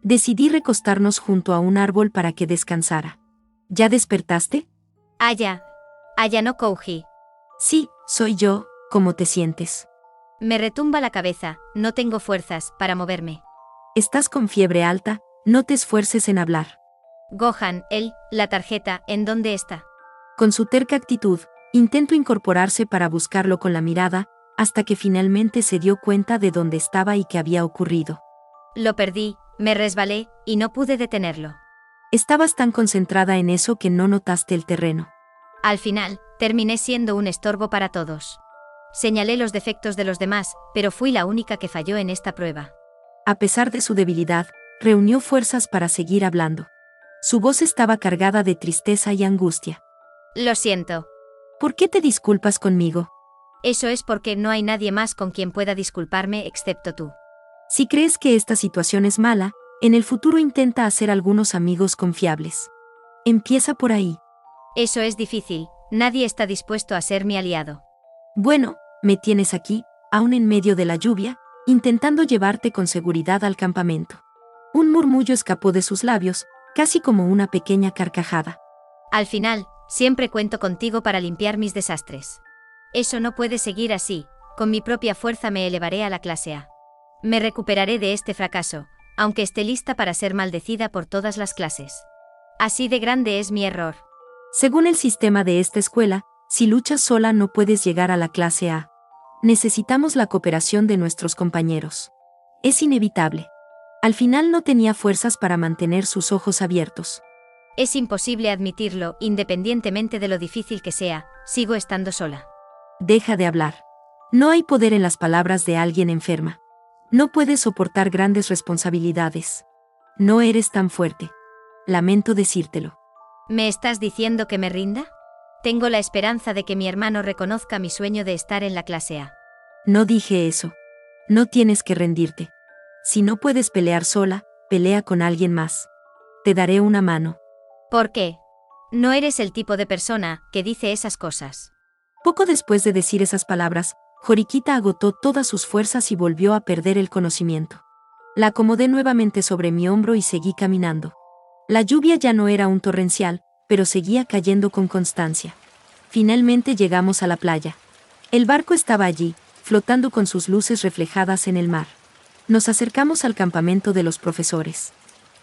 Decidí recostarnos junto a un árbol para que descansara. ¿Ya despertaste? Ayano Kouji. Sí, soy yo. ¿Cómo te sientes? Me retumba la cabeza, no tengo fuerzas para moverme. Estás con fiebre alta, no te esfuerces en hablar. Gohan, la tarjeta, ¿en dónde está? Con su terca actitud, intentó incorporarse para buscarlo con la mirada, hasta que finalmente se dio cuenta de dónde estaba y qué había ocurrido. Lo perdí, me resbalé, y no pude detenerlo. Estabas tan concentrada en eso que no notaste el terreno. Al final, terminé siendo un estorbo para todos. Señalé los defectos de los demás, pero fui la única que falló en esta prueba. A pesar de su debilidad, reunió fuerzas para seguir hablando. Su voz estaba cargada de tristeza y angustia. Lo siento. ¿Por qué te disculpas conmigo? Eso es porque no hay nadie más con quien pueda disculparme excepto tú. Si crees que esta situación es mala, en el futuro intenta hacer algunos amigos confiables. Empieza por ahí. Eso es difícil, nadie está dispuesto a ser mi aliado. Bueno, me tienes aquí, aún en medio de la lluvia, intentando llevarte con seguridad al campamento. Un murmullo escapó de sus labios, casi como una pequeña carcajada. Al final, siempre cuento contigo para limpiar mis desastres. Eso no puede seguir así, con mi propia fuerza me elevaré a la clase A. Me recuperaré de este fracaso, aunque esté lista para ser maldecida por todas las clases. Así de grande es mi error. Según el sistema de esta escuela, si luchas sola no puedes llegar a la clase A. Necesitamos la cooperación de nuestros compañeros. Es inevitable. Al final no tenía fuerzas para mantener sus ojos abiertos. Es imposible admitirlo, independientemente de lo difícil que sea, sigo estando sola. Deja de hablar. No hay poder en las palabras de alguien enferma. No puedes soportar grandes responsabilidades. No eres tan fuerte. Lamento decírtelo. ¿Me estás diciendo que me rinda? Tengo la esperanza de que mi hermano reconozca mi sueño de estar en la clase A. No dije eso. No tienes que rendirte. Si no puedes pelear sola, pelea con alguien más. Te daré una mano. ¿Por qué? No eres el tipo de persona que dice esas cosas. Poco después de decir esas palabras, Horikita agotó todas sus fuerzas y volvió a perder el conocimiento. La acomodé nuevamente sobre mi hombro y seguí caminando. La lluvia ya no era un torrencial, pero seguía cayendo con constancia. Finalmente llegamos a la playa. El barco estaba allí, flotando con sus luces reflejadas en el mar. Nos acercamos al campamento de los profesores.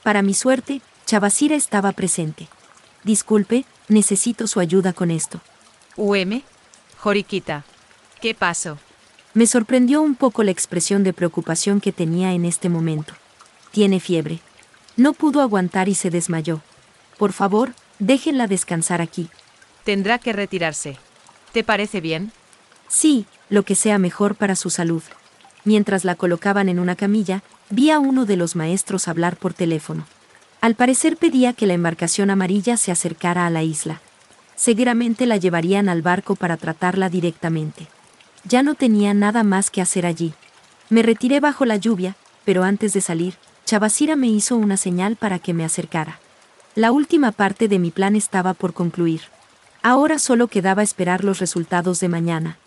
Para mi suerte, Chabacira estaba presente. Disculpe, necesito su ayuda con esto. Horikita, ¿qué pasó? Me sorprendió un poco la expresión de preocupación que tenía en este momento. Tiene fiebre. No pudo aguantar y se desmayó. Por favor, déjenla descansar aquí. Tendrá que retirarse. ¿Te parece bien? Sí, lo que sea mejor para su salud. Mientras la colocaban en una camilla, vi a uno de los maestros hablar por teléfono. Al parecer pedía que la embarcación amarilla se acercara a la isla. Seguramente la llevarían al barco para tratarla directamente. Ya no tenía nada más que hacer allí. Me retiré bajo la lluvia, pero antes de salir, Chabacira me hizo una señal para que me acercara. La última parte de mi plan estaba por concluir. Ahora solo quedaba esperar los resultados de mañana.